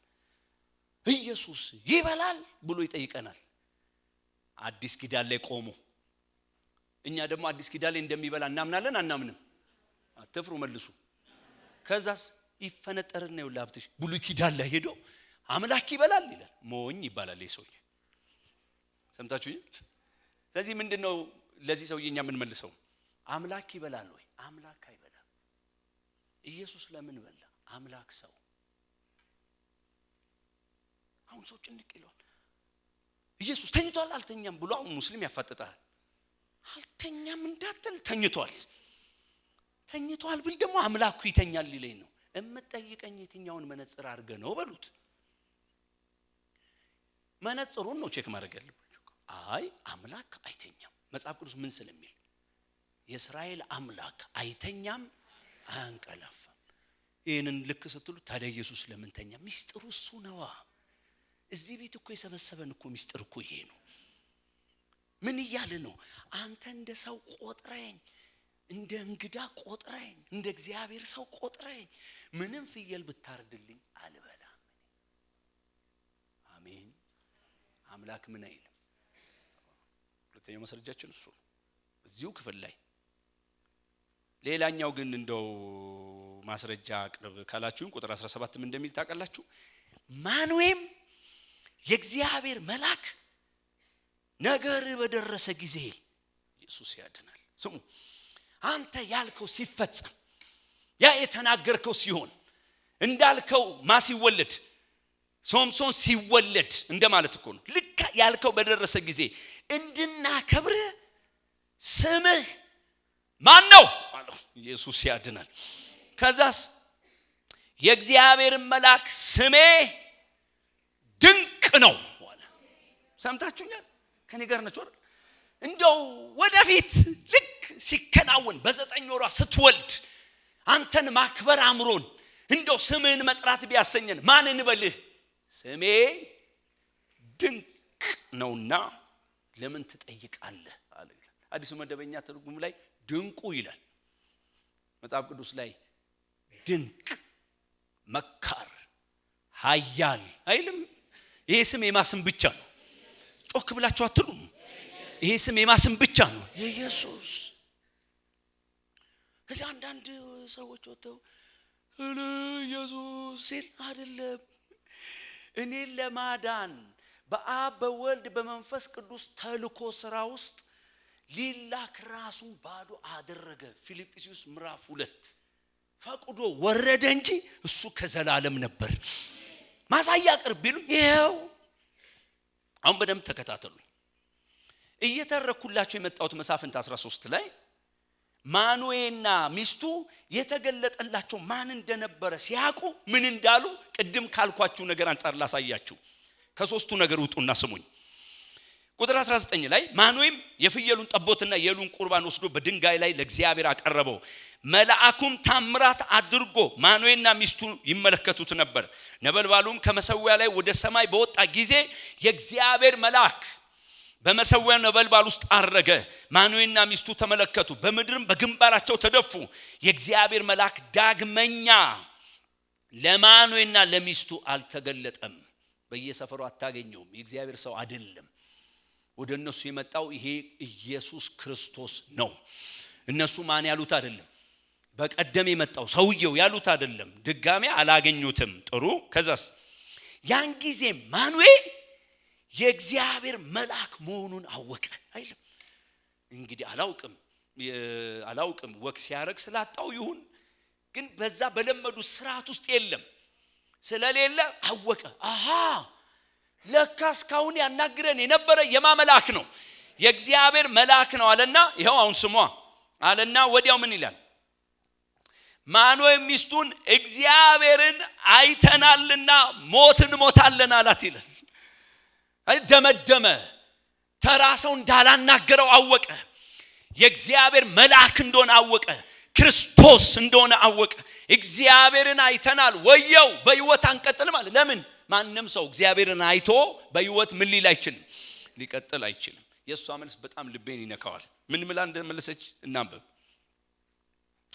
ኢየሱስ ይበላል ብሎ ይጠይቀናል። አዲስ ኪዳን ላይ ቆሞ፣ እኛ ደግሞ አዲስ ኪዳን ላይ እንደሚበላ እናምናለን አናምንም? አትፍሩ መልሱ። ከዛስ ይፈነጠርና ይውላብትሽ ብሉይ ኪዳን ላይ ሄዶ አምላክ ይበላል ይላል። ሞኝ ይባላል ይሰውዬ። ሰምታችሁኝ? ስለዚህ ምንድነው ለዚህ ሰውዬኛ ምን መልሰው? አምላክ ይበላል ወይ? አምላክ አይበላም። ኢየሱስ ለምን በላ? አምላክ ሰው። አሁን ሰው ጭንቅ ይሏል። ኢየሱስ ተኝቷል አልተኛም ብሎ አሁን ሙስሊም ያፋጥጣል። አልተኛም እንዳትል ተኝቷል ብል ደግሞ አምላኩ ይተኛል ይለኝ ነው። እምጠይቀኝ የትኛውን መነጽር አድርገ ነው በሉት። መነጽሩን ነው ቼክ ማድረግ ያለብኝ። አይ አምላክ አይተኛም መጽሐፍ ቅዱስ ምን ስለሚል? የእስራኤል አምላክ አይተኛም አያንቀላፋም። ይሄንን ልክ ስትሉ ታዲያ ኢየሱስ ለምን ተኛ? ሚስጥሩ እሱ ነዋ። እዚህ ቤት እኮ የሰበሰበን እኮ ሚስጥር እኮ ይሄ ነው። ምን እያለ ነው? አንተ እንደ ሰው ቆጥረኝ፣ እንደ እንግዳ ቆጥረኝ፣ እንደ እግዚአብሔር ሰው ቆጥረኝ። ምንም ፍየል ብታርድልኝ አልበላም። አሜን። አምላክ ምን አይልም። ሁለተኛው ማስረጃችን እሱ ነው እዚሁ ክፍል ላይ። ሌላኛው ግን እንደው ማስረጃ አቅርብ ካላችሁ ቁጥር 17 ምን እንደሚል ታውቃላችሁ? ማኑኤም የእግዚአብሔር መልአክ ነገር በደረሰ ጊዜ ኢየሱስ ያድናል። ስሙ፣ አንተ ያልከው ሲፈጸም፣ ያ የተናገርከው ሲሆን፣ እንዳልከው ማሲወለድ ሶምሶን ሲወለድ እንደማለት እኮ ነው። ልክ ያልከው በደረሰ ጊዜ እንድናከብር ስምህ ማን ነው አለው። ኢየሱስ ያድናል። ከዛስ የእግዚአብሔር መልአክ ስሜ ድንቅ ነው አለ። ሰምታችሁኛል? ከኔ ጋር ናችሁ አይደል? እንደው ወደፊት ልክ ሲከናወን በ9 ወሯ ስትወልድ አንተን ማክበር አምሮን እንደው ስምህን መጥራት ቢያሰኘን ማን እንበልህ? ስሜ ድንቅ ነውና ለምን ትጠይቃለህ አለ። አዲሱ መደበኛ ትርጉም ላይ ድንቁ ይላል። መጽሐፍ ቅዱስ ላይ ድንቅ፣ መካር፣ ኃያል አይልም። ይሄ ስም የማስም ብቻ ነው። ጮክ ብላችሁ አትሉም? ይሄ ስም የማስም ብቻ ነው፣ የኢየሱስ። ከዚህ አንዳንድ ሰዎች ወጥተው ኢየሱስ ሲል አይደለም እኔን ለማዳን በአብ በወልድ በመንፈስ ቅዱስ ተልኮ ስራ ውስጥ ሊላክ ራሱን ባዶ አደረገ። ፊልጵስዩስ ምዕራፍ 2 ፈቅዶ ወረደ እንጂ እሱ ከዘላለም ነበር። ማሳያ ቅርብ ቢሉ ይሄው። አሁን በደንብ ተከታተሉኝ። እየተረኩላችሁ የመጣሁት መሳፍንት 13 ላይ ማኑኤና ሚስቱ የተገለጠላቸው ማን እንደነበረ ሲያቁ ምን እንዳሉ ቅድም ካልኳችሁ ነገር አንፃር ላሳያችሁ። ከሶስቱ ነገር ውጡና ስሙኝ። ቁጥር 19 ላይ ማኑኤም የፍየሉን ጠቦትና የሉን ቁርባን ወስዶ በድንጋይ ላይ ለእግዚአብሔር አቀረበው። መልአኩም ታምራት አድርጎ ማኑኤና ሚስቱ ይመለከቱት ነበር። ነበልባሉም ከመሰዊያ ላይ ወደ ሰማይ በወጣ ጊዜ የእግዚአብሔር መልአክ በመሰዊያው ነበልባል ውስጥ አረገ። ማኑኤና ሚስቱ ተመለከቱ፣ በምድርም በግንባራቸው ተደፉ። የእግዚአብሔር መልአክ ዳግመኛ ለማኑኤና ለሚስቱ አልተገለጠም። በየሰፈሩ አታገኘውም። የእግዚአብሔር ሰው አይደለም። ወደ እነሱ የመጣው ይሄ ኢየሱስ ክርስቶስ ነው። እነሱ ማን ያሉት አይደለም። በቀደም የመጣው ሰውየው ያሉት አይደለም። ድጋሜ አላገኙትም። ጥሩ። ከዛስ ያን ጊዜ ማኑኤል የእግዚአብሔር መልአክ መሆኑን አወቀ አይልም። እንግዲህ አላውቅም ወክ ሲያረግ ስላጣው ይሁን ግን በዛ በለመዱ ስርዓት ውስጥ የለም ስለሌለ አወቀ። አሃ ለካስ ካሁን ያናግረን የነበረ የማመላክ ነው የእግዚአብሔር መልአክ ነው አለና ይሄው አሁን ስሟ አለና ወዲያው ምን ይላል? ማኑኤል ሚስቱን እግዚአብሔርን አይተናልና ሞትን ሞታለን አላት ይላል። ደመደመ። ተራሰው እንዳላናገረው አወቀ። የእግዚአብሔር መልአክ እንደሆነ አወቀ። ክርስቶስ እንደሆነ አወቀ። እግዚአብሔርን አይተናል ወየው በህይወት አንቀጥልም አለ። ለምን? ማንንም ሰው እግዚአብሔርን አይቶ በህይወት ምን ሊል አይችልም፣ ሊቀጥል አይችልም። የሷ መልስ በጣም ልቤን ይነካዋል። ምን ምላ እንደመለሰች እናንብብ።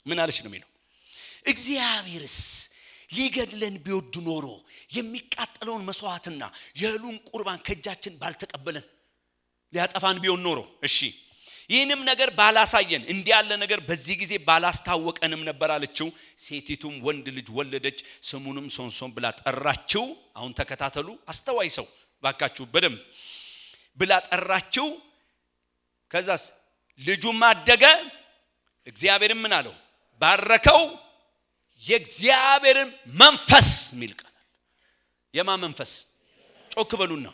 ምን አለች ነው የሚለው? እግዚአብሔርስ ሊገድለን ቢወድ ኖሮ የሚቃጠለውን መስዋዕትና የእህሉን ቁርባን ከእጃችን ባልተቀበለን፣ ሊያጠፋን ቢሆን ኖሮ እሺ ይህንም ነገር ባላሳየን፣ እንዲህ ያለ ነገር በዚህ ጊዜ ባላስታወቀንም ነበር አለችው። ሴቲቱም ወንድ ልጅ ወለደች፣ ስሙንም ሶምሶን ብላ ጠራችው። አሁን ተከታተሉ፣ አስተዋይ ሰው ባካችሁ በደንብ ብላ ጠራችው። ከዛስ ልጁም አደገ፣ እግዚአብሔርም ምን አለው? ባረከው። የእግዚአብሔርን መንፈስ ሚል ቃል የማ መንፈስ? ጮክ በሉና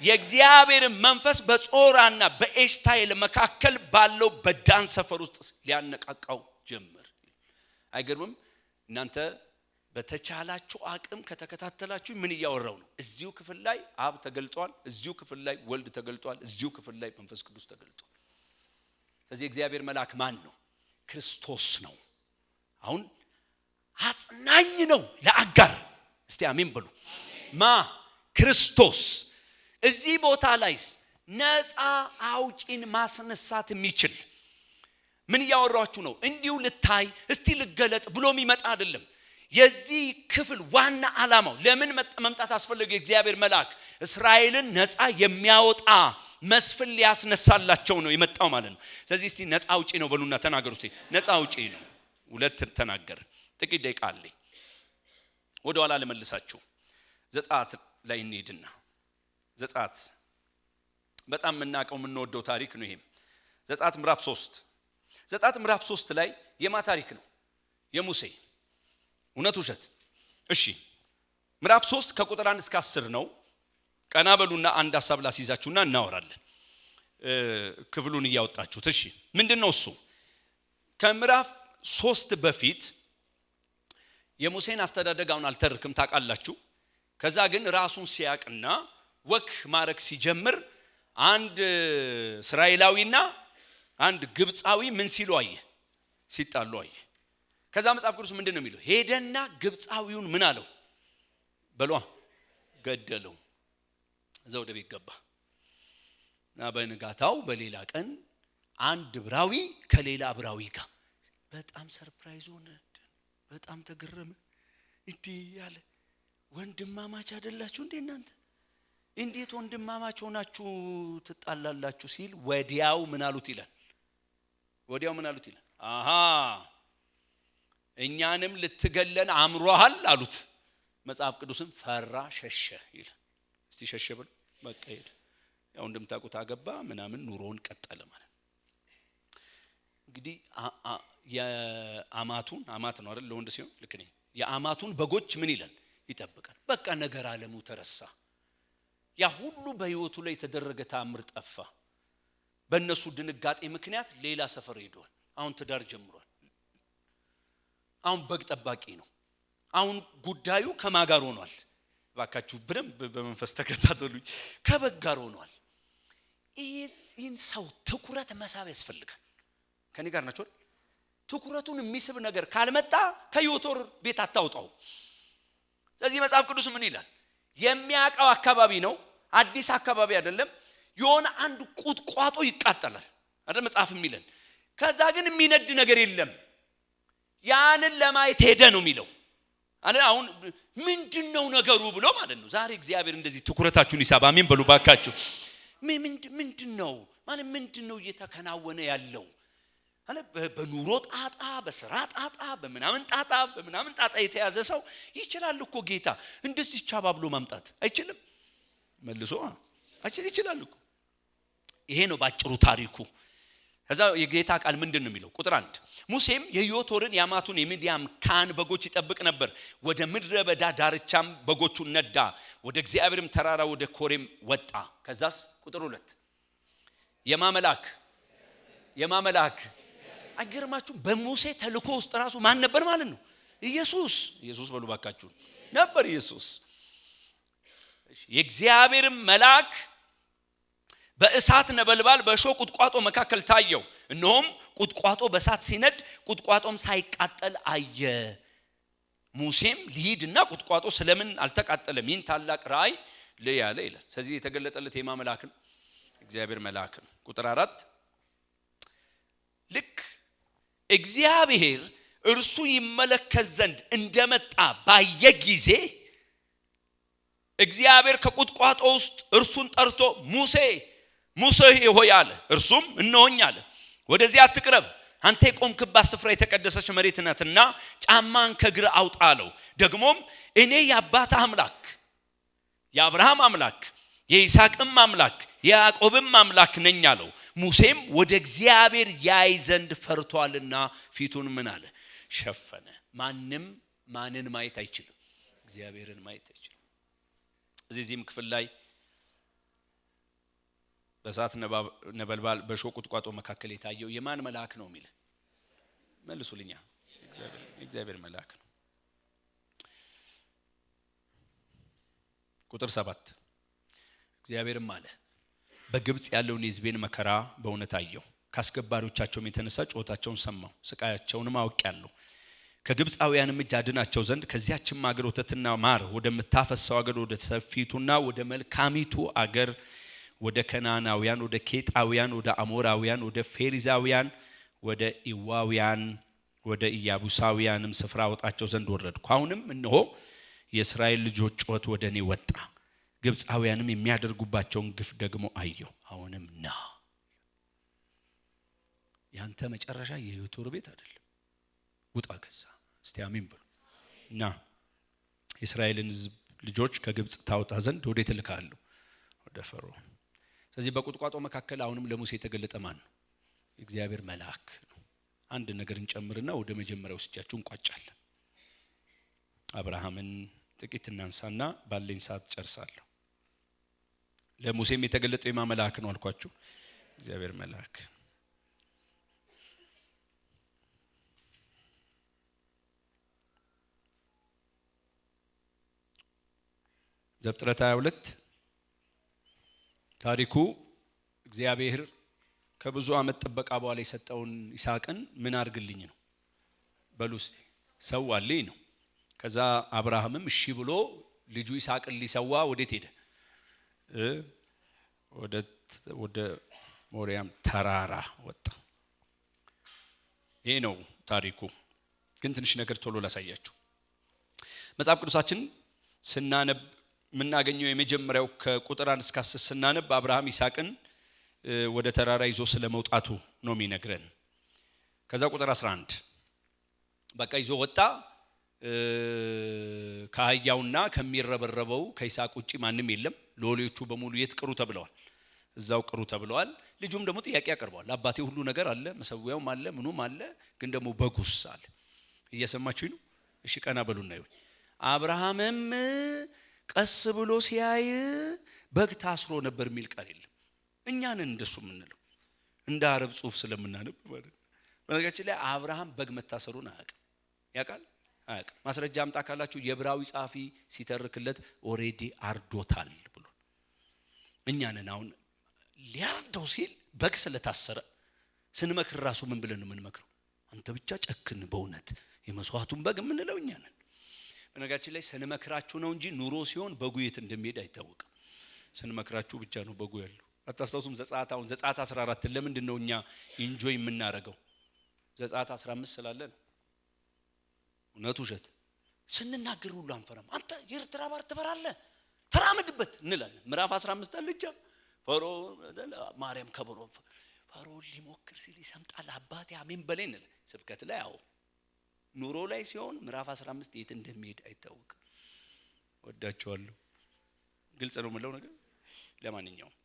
የእግዚአብሔር መንፈስ በጾራና በኤሽታይል መካከል ባለው በዳን ሰፈር ውስጥ ሊያነቃቃው ጀመር። አይገርምም? እናንተ በተቻላችሁ አቅም ከተከታተላችሁ ምን እያወራው ነው? እዚሁ ክፍል ላይ አብ ተገልጧል፣ እዚሁ ክፍል ላይ ወልድ ተገልጧል፣ እዚሁ ክፍል ላይ መንፈስ ቅዱስ ተገልጧል። ስለዚህ እግዚአብሔር መልአክ ማን ነው? ክርስቶስ ነው። አሁን አጽናኝ ነው ለአጋር። እስቲ አሜን በሉ። ማ ክርስቶስ እዚህ ቦታ ላይስ ነፃ አውጪን ማስነሳት የሚችል ምን ያወራችሁ ነው? እንዲሁ ልታይ እስቲ ልገለጥ ብሎ የሚመጣ አይደለም። የዚህ ክፍል ዋና ዓላማው ለምን መምጣት አስፈልገ? እግዚአብሔር መልአክ እስራኤልን ነፃ የሚያወጣ መስፍን ሊያስነሳላቸው ነው የመጣው ማለት ነው። ስለዚህ እስቲ ነፃ አውጪ ነው በሉና ተናገሩ። እስቲ ነፃ አውጪ ነው። ሁለት ተናገር። ጥቂት ደቂቃ አለኝ። ወደ ኋላ ለመልሳችሁ ዘጸአት ላይ እንሂድና ዘጸአት በጣም እናቀው የምንወደው ታሪክ ነው። ይሄም ዘጸአት ምዕራፍ 3 ላይ የማ ታሪክ ነው? የሙሴ። እውነት ውሸት? እሺ ምዕራፍ 3 ከቁጥር 1 እስከ 10 ነው። ቀና በሉና አንድ ሐሳብ ላስይዛችሁና እናወራለን። ክፍሉን እያወጣችሁት እሺ ምንድነው እሱ? ከምዕራፍ 3 በፊት የሙሴን አስተዳደጋውን አልተርክም ታውቃላችሁ። ከዛ ግን ራሱን ሲያቅና ወክ ማረክ ሲጀምር አንድ እስራኤላዊና አንድ ግብጻዊ ምን ሲሉ አየ? ሲጣሉ አየ። ከዛ መጽሐፍ ቅዱስ ምንድነው የሚለው? ሄደና ግብጻዊውን ምን አለው? በሏ ገደለው። እዛው ወደ ቤት ገባ። እና በንጋታው በሌላ ቀን አንድ ብራዊ ከሌላ ብራዊ ጋር በጣም ሰርፕራይዝ ሆነ። በጣም ተገረመ። እንዴ ያለ ወንድማማች አይደላችሁ እንዴ እናንተ? እንዴት ወንድማማች ሆናችሁ ትጣላላችሁ ሲል ወዲያው ምን አሉት ይላል? አሃ እኛንም ልትገለን አምሮሃል አሉት። መጽሐፍ ቅዱስም ፈራ ሸሸ ይላል። እስቲ ሸሸ ብሎ በቃ ሄደ። ያው እንደምታውቁት አገባ ምናምን ኑሮውን ቀጠለ ማለት። እንግዲህ የአማቱን አማት ነው አይደል? ለወንድ ሲሆን ልክ ነኝ። የአማቱን በጎች ምን ይላል? ይጠብቃል። በቃ ነገር ዓለሙ ተረሳ። ያ ሁሉ በህይወቱ ላይ የተደረገ ታምር ጠፋ። በእነሱ ድንጋጤ ምክንያት ሌላ ሰፈር ሄዷል። አሁን ትዳር ጀምሯል። አሁን በግ ጠባቂ ነው። አሁን ጉዳዩ ከማጋር ሆኗል። ባካችሁ በደንብ በመንፈስ ተከታተሉኝ። ከበግ ጋር ሆኗል። ይህን ሰው ትኩረት መሳብ ያስፈልጋል። ከኔ ጋር ናቸው። ትኩረቱን የሚስብ ነገር ካልመጣ ከዮቶር ቤት አታውጣው። ስለዚህ መጽሐፍ ቅዱስ ምን ይላል? የሚያውቀው አካባቢ ነው፣ አዲስ አካባቢ አይደለም። የሆነ አንድ ቁጥቋጦ ይቃጠላል አይደል መጽሐፍ የሚለን። ከዛ ግን የሚነድ ነገር የለም። ያንን ለማየት ሄደ ነው የሚለው አይደል። አሁን ምንድነው ነገሩ ብሎ ማለት ነው። ዛሬ እግዚአብሔር እንደዚህ ትኩረታችሁን ይሳብ። አሜን በሉ ባካችሁ። ምንድነው ማለት ምንድነው እየተከናወነ ያለው? አለ በኑሮ ጣጣ፣ በስራ ጣጣ፣ በምናምን ጣጣ የተያዘ ሰው ይችላል እኮ ጌታ እንደዚህ ቻባብሎ ማምጣት አይችልም? መልሶ ይችላል እኮ። ይሄ ነው ባጭሩ ታሪኩ። ከዛ የጌታ ቃል ምንድነው የሚለው? ቁጥር 1 ሙሴም የዮቶርን ያማቱን የሚዲያም ካን በጎች ይጠብቅ ነበር። ወደ ምድረ በዳ ዳርቻም በጎቹን ነዳ። ወደ እግዚአብሔርም ተራራ ወደ ኮሬም ወጣ። ከዛስ ቁጥር 2 የማመላክ አይገርማችሁ? በሙሴ ተልኮ ውስጥ ራሱ ማን ነበር ማለት ነው? ኢየሱስ በሉ ባካችሁ ነበር ኢየሱስ። የእግዚአብሔር መልአክ በእሳት ነበልባል በእሾህ ቁጥቋጦ መካከል ታየው። እነሆም ቁጥቋጦ በእሳት ሲነድ ቁጥቋጦም ሳይቃጠል አየ። ሙሴም ሊሂድና ቁጥቋጦ ስለምን አልተቃጠለም ይህን ታላቅ ራእይ ለያለ ይላል። ስለዚህ የተገለጠለት የማመላክ ነው፣ እግዚአብሔር መልአክ ነው። ቁጥር 4 ልክ እግዚአብሔር እርሱ ይመለከት ዘንድ እንደመጣ ባየ ጊዜ እግዚአብሔር ከቁጥቋጦ ውስጥ እርሱን ጠርቶ ሙሴ ሆይ አለ። እርሱም እነሆኝ አለ። ወደዚህ አትቅረብ፣ አንተ የቆምክባት ስፍራ የተቀደሰች መሬት ናትና ጫማን ከእግር አውጣ አለው። ደግሞም እኔ የአባት አምላክ የአብርሃም አምላክ የይስሐቅም አምላክ የያዕቆብም አምላክ ነኝ አለው። ሙሴም ወደ እግዚአብሔር ያይ ዘንድ ፈርቷልና ፊቱን ምን አለ? ሸፈነ። ማንን ማየት አይችልም? እግዚአብሔርን ማየት አይችልም። እዚህም ክፍል ላይ በእሳት ነበልባል በእሾህ ቁጥቋጦ መካከል የታየው የማን መልአክ ነው የሚል መልሱልኛ። እግዚአብሔር መልአክ ነው። ቁጥር 7 እግዚአብሔርም አለ በግብጽ ያለውን የሕዝቤን መከራ በእውነት አየሁ። ካስገባሪዎቻቸውም የተነሳ ጩኸታቸውን ሰማሁ፣ ስቃያቸውንም አውቄአለሁ። ከግብጻውያንም እጅ አድናቸው ዘንድ ከዚያችም አገር ወተትና ማር ወደምታፈሰው አገር ወደ ሰፊቱና ወደ መልካሚቱ አገር ወደ ከናናውያን፣ ወደ ኬጣውያን፣ ወደ አሞራውያን፣ ወደ ፌሪዛውያን፣ ወደ ኢዋውያን፣ ወደ ኢያቡሳውያንም ስፍራ አወጣቸው ዘንድ ወረድኩ። አሁንም እነሆ የእስራኤል ልጆች ጩኸት ወደ እኔ ወጣ፣ ግብጻውያንም የሚያደርጉባቸውን ግፍ ደግሞ አየሁ። አሁንም ና። ያንተ መጨረሻ የዮቶር ቤት አይደለም፣ ውጣ ከዛ። እስቲ አሜን በሉ። ና የእስራኤልን ልጆች ከግብጽ ታወጣ ዘንድ ወዴት እልካለሁ? ወደ ፈርዖን። ስለዚህ በቁጥቋጦ መካከል አሁንም ለሙሴ የተገለጠ ማን ነው? እግዚአብሔር መልአክ ነው። አንድ ነገር እንጨምርና ወደ መጀመሪያው ስጃችሁ እንቋጫለን። አብርሃምን ጥቂት እናንሳና ባለኝ ሰዓት ጨርሳለሁ። ለሙሴም የተገለጠው የማን መልአክ ነው አልኳችሁ? እግዚአብሔር መልአክ። ዘፍጥረት 22 ታሪኩ እግዚአብሔር ከብዙ ዓመት ጥበቃ በኋላ የሰጠውን ይስሐቅን ምን አርግልኝ ነው በሉ እስቲ ሰዋልኝ ነው። ከዛ አብርሃምም እሺ ብሎ ልጁ ይስሐቅን ሊሰዋ ወዴት ሄደ? ወደ ሞሪያም ተራራ ወጣ። ይሄ ነው ታሪኩ። ግን ትንሽ ነገር ቶሎ ላሳያችሁ። መጽሐፍ ቅዱሳችን ስናነብ ምናገኘው የመጀመሪያው ከቁጥር 1 እስከ 10 ስናነብ አብርሃም ይስሐቅን ወደ ተራራ ይዞ ስለመውጣቱ ነው የሚነግረን። ከዛ ቁጥር 11 በቃ ይዞ ወጣ። ከአህያውና ከሚረበረበው ከይስሐቅ ውጪ ማንም የለም። ሎሌዎቹ በሙሉ የት ቅሩ ተብለዋል? እዛው ቅሩ ተብለዋል። ልጁም ደግሞ ጥያቄ ያቀርባል። አባቴ ሁሉ ነገር አለ፣ መሰዊያውም አለ፣ ምኑም አለ፣ ግን ደግሞ በጉስ አለ። እየሰማችሁኝ ነው? እሺ ቀና በሉና ይሁን። አብርሃምም ቀስ ብሎ ሲያይ በግ ታስሮ ነበር የሚል ቃል የለም። እኛን እንደሱ የምንለው እንደ አረብ ጽሁፍ ስለምናነብ ማለት በነገራችን ላይ አብርሃም በግ መታሰሩን ያውቃል ማስረጃ አምጣ ካላችሁ የዕብራዊ ጻፊ ሲተርክለት ኦሬዲ አርዶታል ብሎ እኛ ነን አሁን ሊያርደው ሲል በግ ስለታሰረ ስንመክር ራሱ ምን ብለን ነው የምንመክረው? አንተ ብቻ ጨክን በእውነት የመስዋዕቱን በግ የምንለው እኛ ነን። በነገራችን ላይ ስንመክራችሁ ነው እንጂ ኑሮ ሲሆን በጉ የት እንደሚሄድ አይታወቅም። ስንመክራችሁ ብቻ ነው በጉ ያለው። አታስታውሱም? ዘጸአት 14 ለምንድን ነው እኛ ኢንጆይ የምናረገው? ዘጸአት 15 ስላለ ነው። እውነት ውሸት ስንናገር ሁሉ አንፈራም። አንተ የኤርትራ ባህር ትፈራለህ ተራመድበት እንላለን። ምዕራፍ 15 አለቻ ፈርዖን ማርያም ከበሮ ፈርዖን ሊሞክር ሲል ይሰምጣል አባቴ አሜን በለኝ እንላለን። ስብከት ላይ አዎ፣ ኑሮ ላይ ሲሆን ምዕራፍ 15 የት እንደሚሄድ አይታወቅም። ወዳቸዋለሁ። ግልጽ ነው የምለው ነገር። ለማንኛውም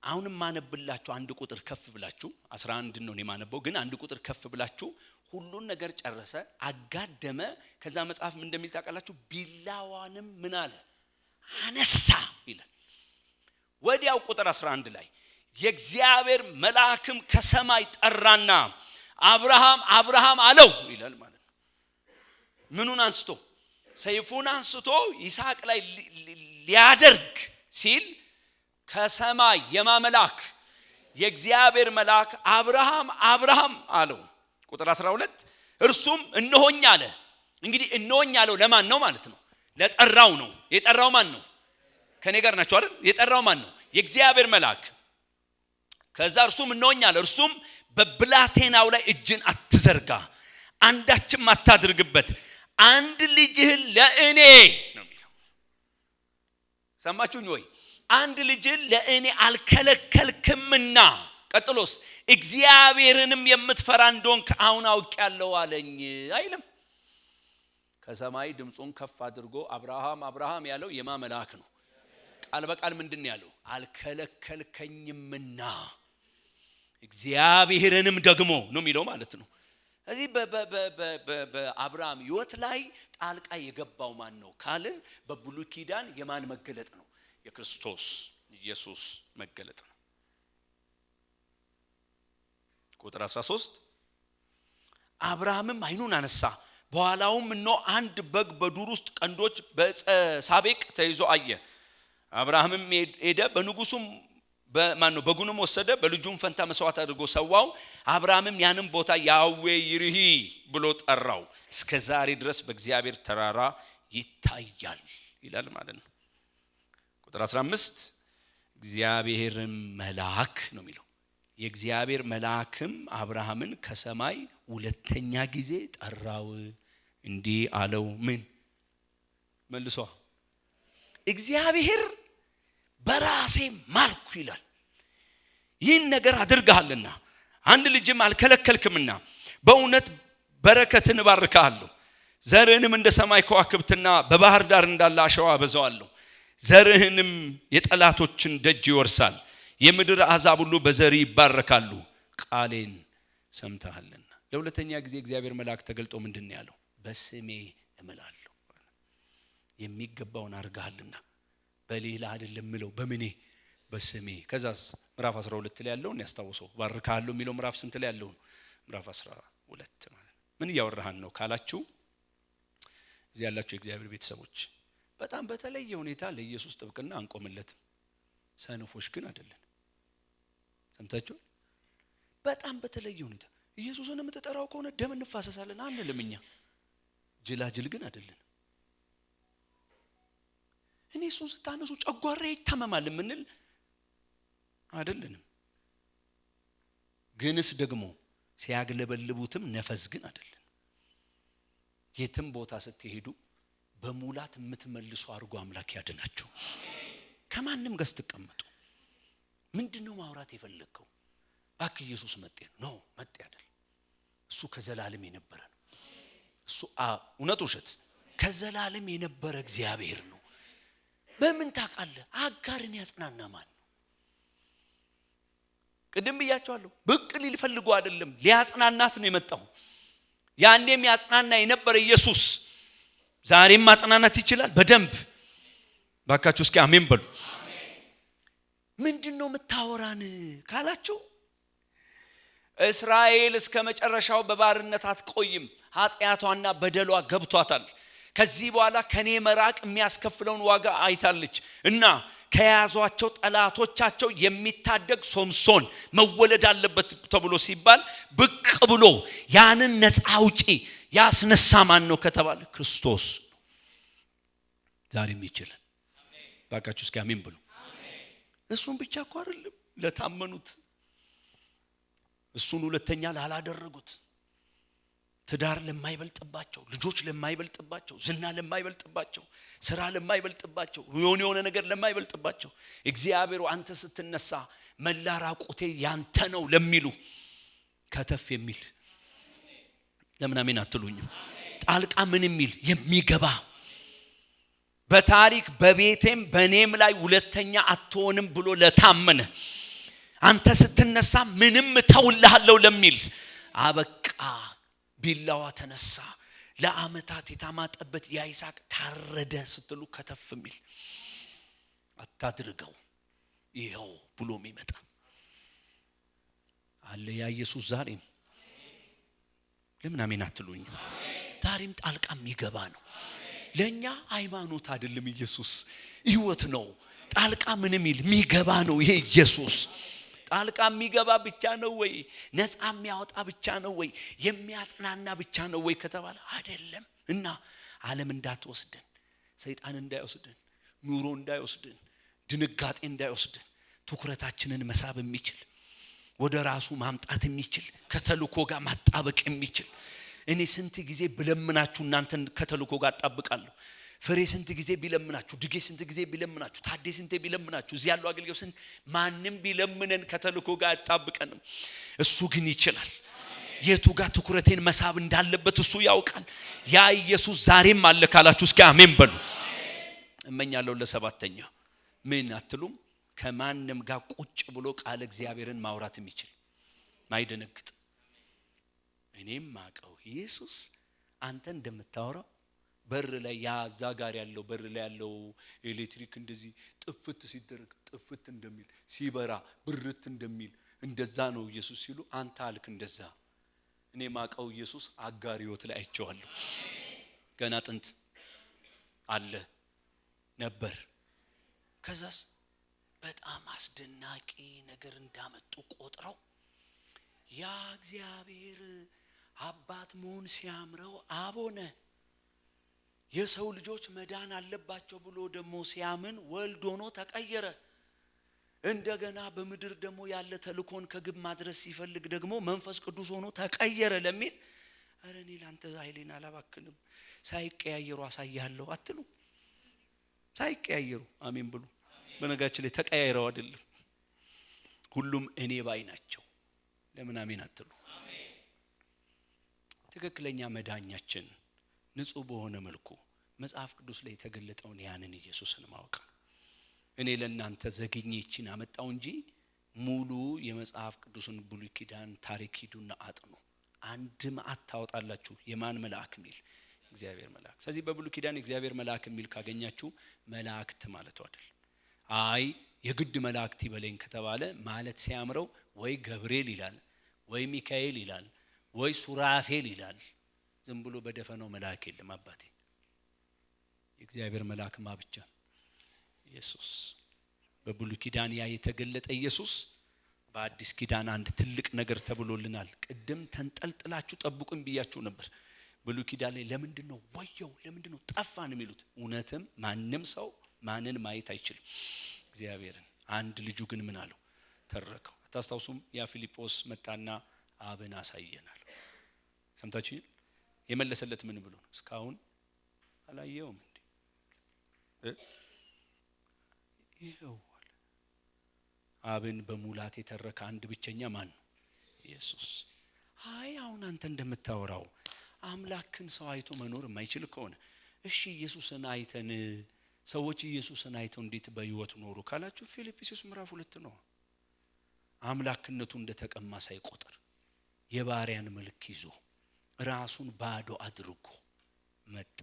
አሁንም ማነብላችሁ አንድ ቁጥር ከፍ ብላችሁ 11 ነው የማነበው፣ ግን አንድ ቁጥር ከፍ ብላችሁ ሁሉን ነገር ጨረሰ አጋደመ። ከዛ መጽሐፍ ምን እንደሚል ታውቃላችሁ? ቢላዋንም ምን አለ አነሳ ይላል። ወዲያው ቁጥር 11 ላይ የእግዚአብሔር መልአክም ከሰማይ ጠራና አብርሃም አብርሃም አለው ይላል ማለት ነው። ምኑን አንስቶ? ሰይፉን አንስቶ ይስሐቅ ላይ ሊያደርግ ሲል ከሰማይ የማመላክ የእግዚአብሔር መልአክ አብርሃም አብርሃም አለው። ቁጥር 12 እርሱም እነሆኝ አለ። እንግዲህ እነሆኝ አለው ለማን ነው ማለት ነው? ለጠራው ነው። የጠራው ማን ነው? ከኔ ጋር ናቸው አይደል? የጠራው ማን ነው? የእግዚአብሔር መልአክ። ከዛ እርሱም እነሆኝ አለ። እርሱም በብላቴናው ላይ እጅን አትዘርጋ፣ አንዳችም አታድርግበት፣ አንድ ልጅህን ለእኔ ነው የሚለው። ሰማችሁኝ ወይ? አንድ ልጅህን ለእኔ አልከለከልክምና፣ ቀጥሎስ እግዚአብሔርንም የምትፈራ እንደሆንክ አሁን አውቄያለሁ አለኝ አይልም? ከሰማይ ድምጹን ከፍ አድርጎ አብርሃም አብርሃም ያለው የማ መልአክ ነው? ቃል በቃል ምንድን ነው ያለው? አልከለከልከኝምና እግዚአብሔርንም ደግሞ ነው የሚለው ማለት ነው። እዚህ በአብርሃም ሕይወት ላይ ጣልቃ የገባው ማን ነው ካልን በብሉይ ኪዳን የማን መገለጥ ነው? የክርስቶስ ኢየሱስ መገለጥ ነው። ቁጥር 13 አብርሃምም ዓይኑን አነሳ፣ በኋላውም እነሆ አንድ በግ በዱር ውስጥ ቀንዶች በሳቤቅ ተይዞ አየ። አብርሃምም ሄደ፣ በንጉሱም በጉንም ወሰደ፣ በልጁም ፈንታ መስዋዕት አድርጎ ሰዋው። አብርሃምም ያንን ቦታ ያህዌ ይርሂ ብሎ ጠራው። እስከ ዛሬ ድረስ በእግዚአብሔር ተራራ ይታያል ይላል ማለት ነው። ቁጥር 15 እግዚአብሔርም መልአክ ነው የሚለው። የእግዚአብሔር መልአክም አብርሃምን ከሰማይ ሁለተኛ ጊዜ ጠራው፣ እንዲህ አለው። ምን መልሶ? እግዚአብሔር በራሴ ማልኩ ይላል፣ ይህን ነገር አድርገሃልና አንድ ልጅም አልከለከልክምና በእውነት በረከትን እባርክሃለሁ፣ ዘርህንም እንደ ሰማይ ከዋክብትና በባህር ዳር እንዳለ አሸዋ አበዛዋለሁ፣ ዘርህንም የጠላቶችን ደጅ ይወርሳል፣ የምድር አሕዛብ ሁሉ በዘር ይባረካሉ፣ ቃሌን ሰምተሃልና። ለሁለተኛ ጊዜ እግዚአብሔር መልአክ ተገልጦ ምንድነው ያለው? በስሜ እምላለሁ፣ የሚገባውን አድርገሃልና በሌላ አይደለም ምለው፣ በምኔ? በስሜ። ከዛስ ምዕራፍ 12 ላይ ያለውን ያስታውሰው። ባርካለሁ የሚለው ምዕራፍ ስንት ላይ ያለው? ምዕራፍ 12 ማለት። ምን እያወራሃን ነው ካላችሁ፣ እዚህ ያላችሁ የእግዚአብሔር ቤተሰቦች በጣም በተለየ ሁኔታ ለኢየሱስ ጥብቅና አንቆምለትም። ሰነፎች ግን አይደለን። ሰምታችሁ? በጣም በተለየ ሁኔታ ኢየሱስን የምትጠራው ከሆነ ደም እንፋሰሳለን አንልም እኛ። ጅላጅል ግን አይደለን። እኔ እሱን ስታነሱ ጨጓራ ይታመማል ምንል አይደለንም። ግንስ ደግሞ ሲያግለበልቡትም ነፈስ ግን አይደለን። የትም ቦታ ስትሄዱ በሙላት የምትመልሱ አድርጎ አምላክ ያድናችሁ። ከማንም ጋር ስትቀመጡ ምንድነው ማውራት የፈለከው? ባክ ኢየሱስ መጤ ነው? መጤ አይደል። እሱ ከዘላለም የነበረ ነው። እሱ እውነት ውሸት ከዘላለም የነበረ እግዚአብሔር ነው። በምን ታውቃለህ? አጋርን ያጽናና ማን ነው? ቅድም ብያቸዋለሁ። ብቅ ሊል ፈልጎ አይደለም፣ ሊያጽናናት ነው የመጣው። ያንዴም ያጽናና የነበረ ኢየሱስ ዛሬም ማጽናናት ይችላል በደንብ። ባካችሁ እስኪ አሜን በሉ። ምንድነው የምታወራን ካላችሁ እስራኤል እስከ መጨረሻው በባርነት አትቆይም። ኃጢያቷና በደሏ ገብቷታል። ከዚህ በኋላ ከኔ መራቅ የሚያስከፍለውን ዋጋ አይታለች እና ከያዟቸው ጠላቶቻቸው የሚታደግ ሶምሶን መወለድ አለበት ተብሎ ሲባል ብቅ ብሎ ያንን ነፃ አውጪ ያስነሳ ማን ነው ከተባለ ክርስቶስ ዛሬም ይችላል። ባካችሁ እስኪ አሜን ብሉ። እሱን ብቻ እኮ አይደለም ለታመኑት፣ እሱን ሁለተኛ ላላደረጉት፣ ትዳር ለማይበልጥባቸው፣ ልጆች ለማይበልጥባቸው፣ ዝና ለማይበልጥባቸው፣ ስራ ለማይበልጥባቸው፣ የሆነ ነገር ለማይበልጥባቸው እግዚአብሔር አንተ ስትነሳ መላራቁቴ ያንተ ነው ለሚሉ ከተፍ የሚል ለምን አሜን አትሉኝም? ጣልቃ ምን የሚል የሚገባ በታሪክ በቤቴም በኔም ላይ ሁለተኛ አትሆንም ብሎ ለታመነ አንተ ስትነሳ ምንም ተውልሃለሁ ለሚል አበቃ ቢላዋ ተነሳ ለአመታት የታማጠበት ያይሳቅ ታረደ ስትሉ ከተፍ የሚል አታድርገው ይሄው ብሎ የሚመጣ አለ ያ ኢየሱስ ዛሬም ለምን አሜን አትሉኝም? ዛሬም ጣልቃ የሚገባ ነው። ለኛ ሃይማኖት አይደለም ኢየሱስ ህይወት ነው። ጣልቃ ምን የሚል የሚገባ ነው ይሄ ኢየሱስ። ጣልቃ የሚገባ ብቻ ነው ወይ? ነፃ የሚያወጣ ብቻ ነው ወይ? የሚያጽናና ብቻ ነው ወይ ከተባለ አይደለም። እና ዓለም እንዳትወስደን፣ ሰይጣን እንዳይወስደን፣ ኑሮ እንዳይወስደን፣ ድንጋጤ እንዳይወስደን ትኩረታችንን መሳብ የሚችል ወደ ራሱ ማምጣት የሚችል ከተልኮ ጋር ማጣበቅ የሚችል እኔ ስንት ጊዜ ብለምናችሁ እናንተን ከተልኮ ጋር አጣብቃለሁ። ፍሬ ስንት ጊዜ ቢለምናችሁ፣ ድጌ ስንት ጊዜ ቢለምናችሁ፣ ታዴ ስንት ቢለምናችሁ፣ እዚህ ያለው አገልጋዮች ስንት ማንንም ቢለምነን ከተልኮ ጋር አጣብቀንም እሱ ግን ይችላል። የቱ ጋር ትኩረቴን መሳብ እንዳለበት እሱ ያውቃል። ያ ኢየሱስ ዛሬም አለ ካላችሁ እስኪ አሜን በሉ። እመኛለሁ ለሰባተኛ ምን አትሉም? ከማንም ጋር ቁጭ ብሎ ቃል እግዚአብሔርን ማውራት የሚችል ማይደነግጥ እኔም ማቀው ኢየሱስ አንተ እንደምታወራው በር ላይ ያዛ ጋር ያለው በር ላይ ያለው ኤሌክትሪክ እንደዚህ ጥፍት ሲደረግ ጥፍት እንደሚል ሲበራ ብርት እንደሚል እንደዛ ነው ኢየሱስ ሲሉ አንተ አልክ እንደዛ። እኔ ማቀው ኢየሱስ አጋር ህይወት ላይ አይቼዋለሁ። ገና ጥንት አለ ነበር። ከዛስ በጣም አስደናቂ ነገር እንዳመጡ ቆጥረው ያ እግዚአብሔር አባት መሆን ሲያምረው አቦነ የሰው ልጆች መዳን አለባቸው ብሎ ደግሞ ሲያምን ወልድ ሆኖ ተቀየረ። እንደገና በምድር ደግሞ ያለ ተልኮን ከግብ ማድረስ ሲፈልግ ደግሞ መንፈስ ቅዱስ ሆኖ ተቀየረ ለሚል አረኔ ላንተ ኃይሌን አላባክንም ሳይቀያየሩ አሳያለሁ አትሉ? ሳይቀያየሩ አሜን ብሉ። በነጋችን ላይ ተቀያይረው አይደለም ሁሉም እኔ ባይ ናቸው። ለምን አሜን አትሉ? ትክክለኛ መዳኛችን ንጹህ በሆነ መልኩ መጽሐፍ ቅዱስ ላይ የተገለጠውን ያንን ኢየሱስን ማወቅ። እኔ ለእናንተ ዘግኝቼን አመጣው እንጂ ሙሉ የመጽሐፍ ቅዱስን ብሉይ ኪዳን ታሪክ ሂዱና አጥኑ። አንድ ማዕት ታወጣላችሁ። የማን መልአክ ሚል? እግዚአብሔር መልአክ። ስለዚህ በብሉይ ኪዳን እግዚአብሔር መልአክ ሚል ካገኛችሁ መላእክት ማለት አይደል። አይ የግድ መላእክት ይበለኝ ከተባለ ማለት ሲያምረው ወይ ገብርኤል ይላል ወይ ሚካኤል ይላል ወይ ሱራፌል ይላል። ዝም ብሎ በደፈናው መልአክ የለም አባቴ። የእግዚአብሔር መልአክ ማብቻ ኢየሱስ። በብሉይ ኪዳን ያ የተገለጠ ኢየሱስ በአዲስ ኪዳን አንድ ትልቅ ነገር ተብሎልናል። ቅድም ተንጠልጥላችሁ ጠብቁኝ ብያችሁ ነበር። ብሉይ ኪዳን ላይ ለምንድነው ወየው ለምንድነው ጠፋን የሚሉት? እውነትም ማንም ሰው ማንን ማየት አይችልም እግዚአብሔርን። አንድ ልጁ ግን ምን አለው? ተረከው። አታስታውሱም? ያ ፊልጶስ መጣና አብን አሳየናል። ሰምታችሁ? የመለሰለት ምን ብሎ ነው? እስካሁን አላየውም እንዴ? ይሄው አብን በሙላት የተረከ አንድ ብቸኛ ማን ነው? ኢየሱስ። አይ አሁን አንተ እንደምታወራው አምላክን ሰው አይቶ መኖር የማይችል ከሆነ እሺ ኢየሱስን አይተን ሰዎች ኢየሱስን አይተው እንዴት በህይወት ኖሩ ካላችሁ ፊልጵስዩስ ምዕራፍ 2 ነው። አምላክነቱ እንደተቀማ ሳይቆጥር የባሪያን መልክ ይዞ ራሱን ባዶ አድርጎ መጣ።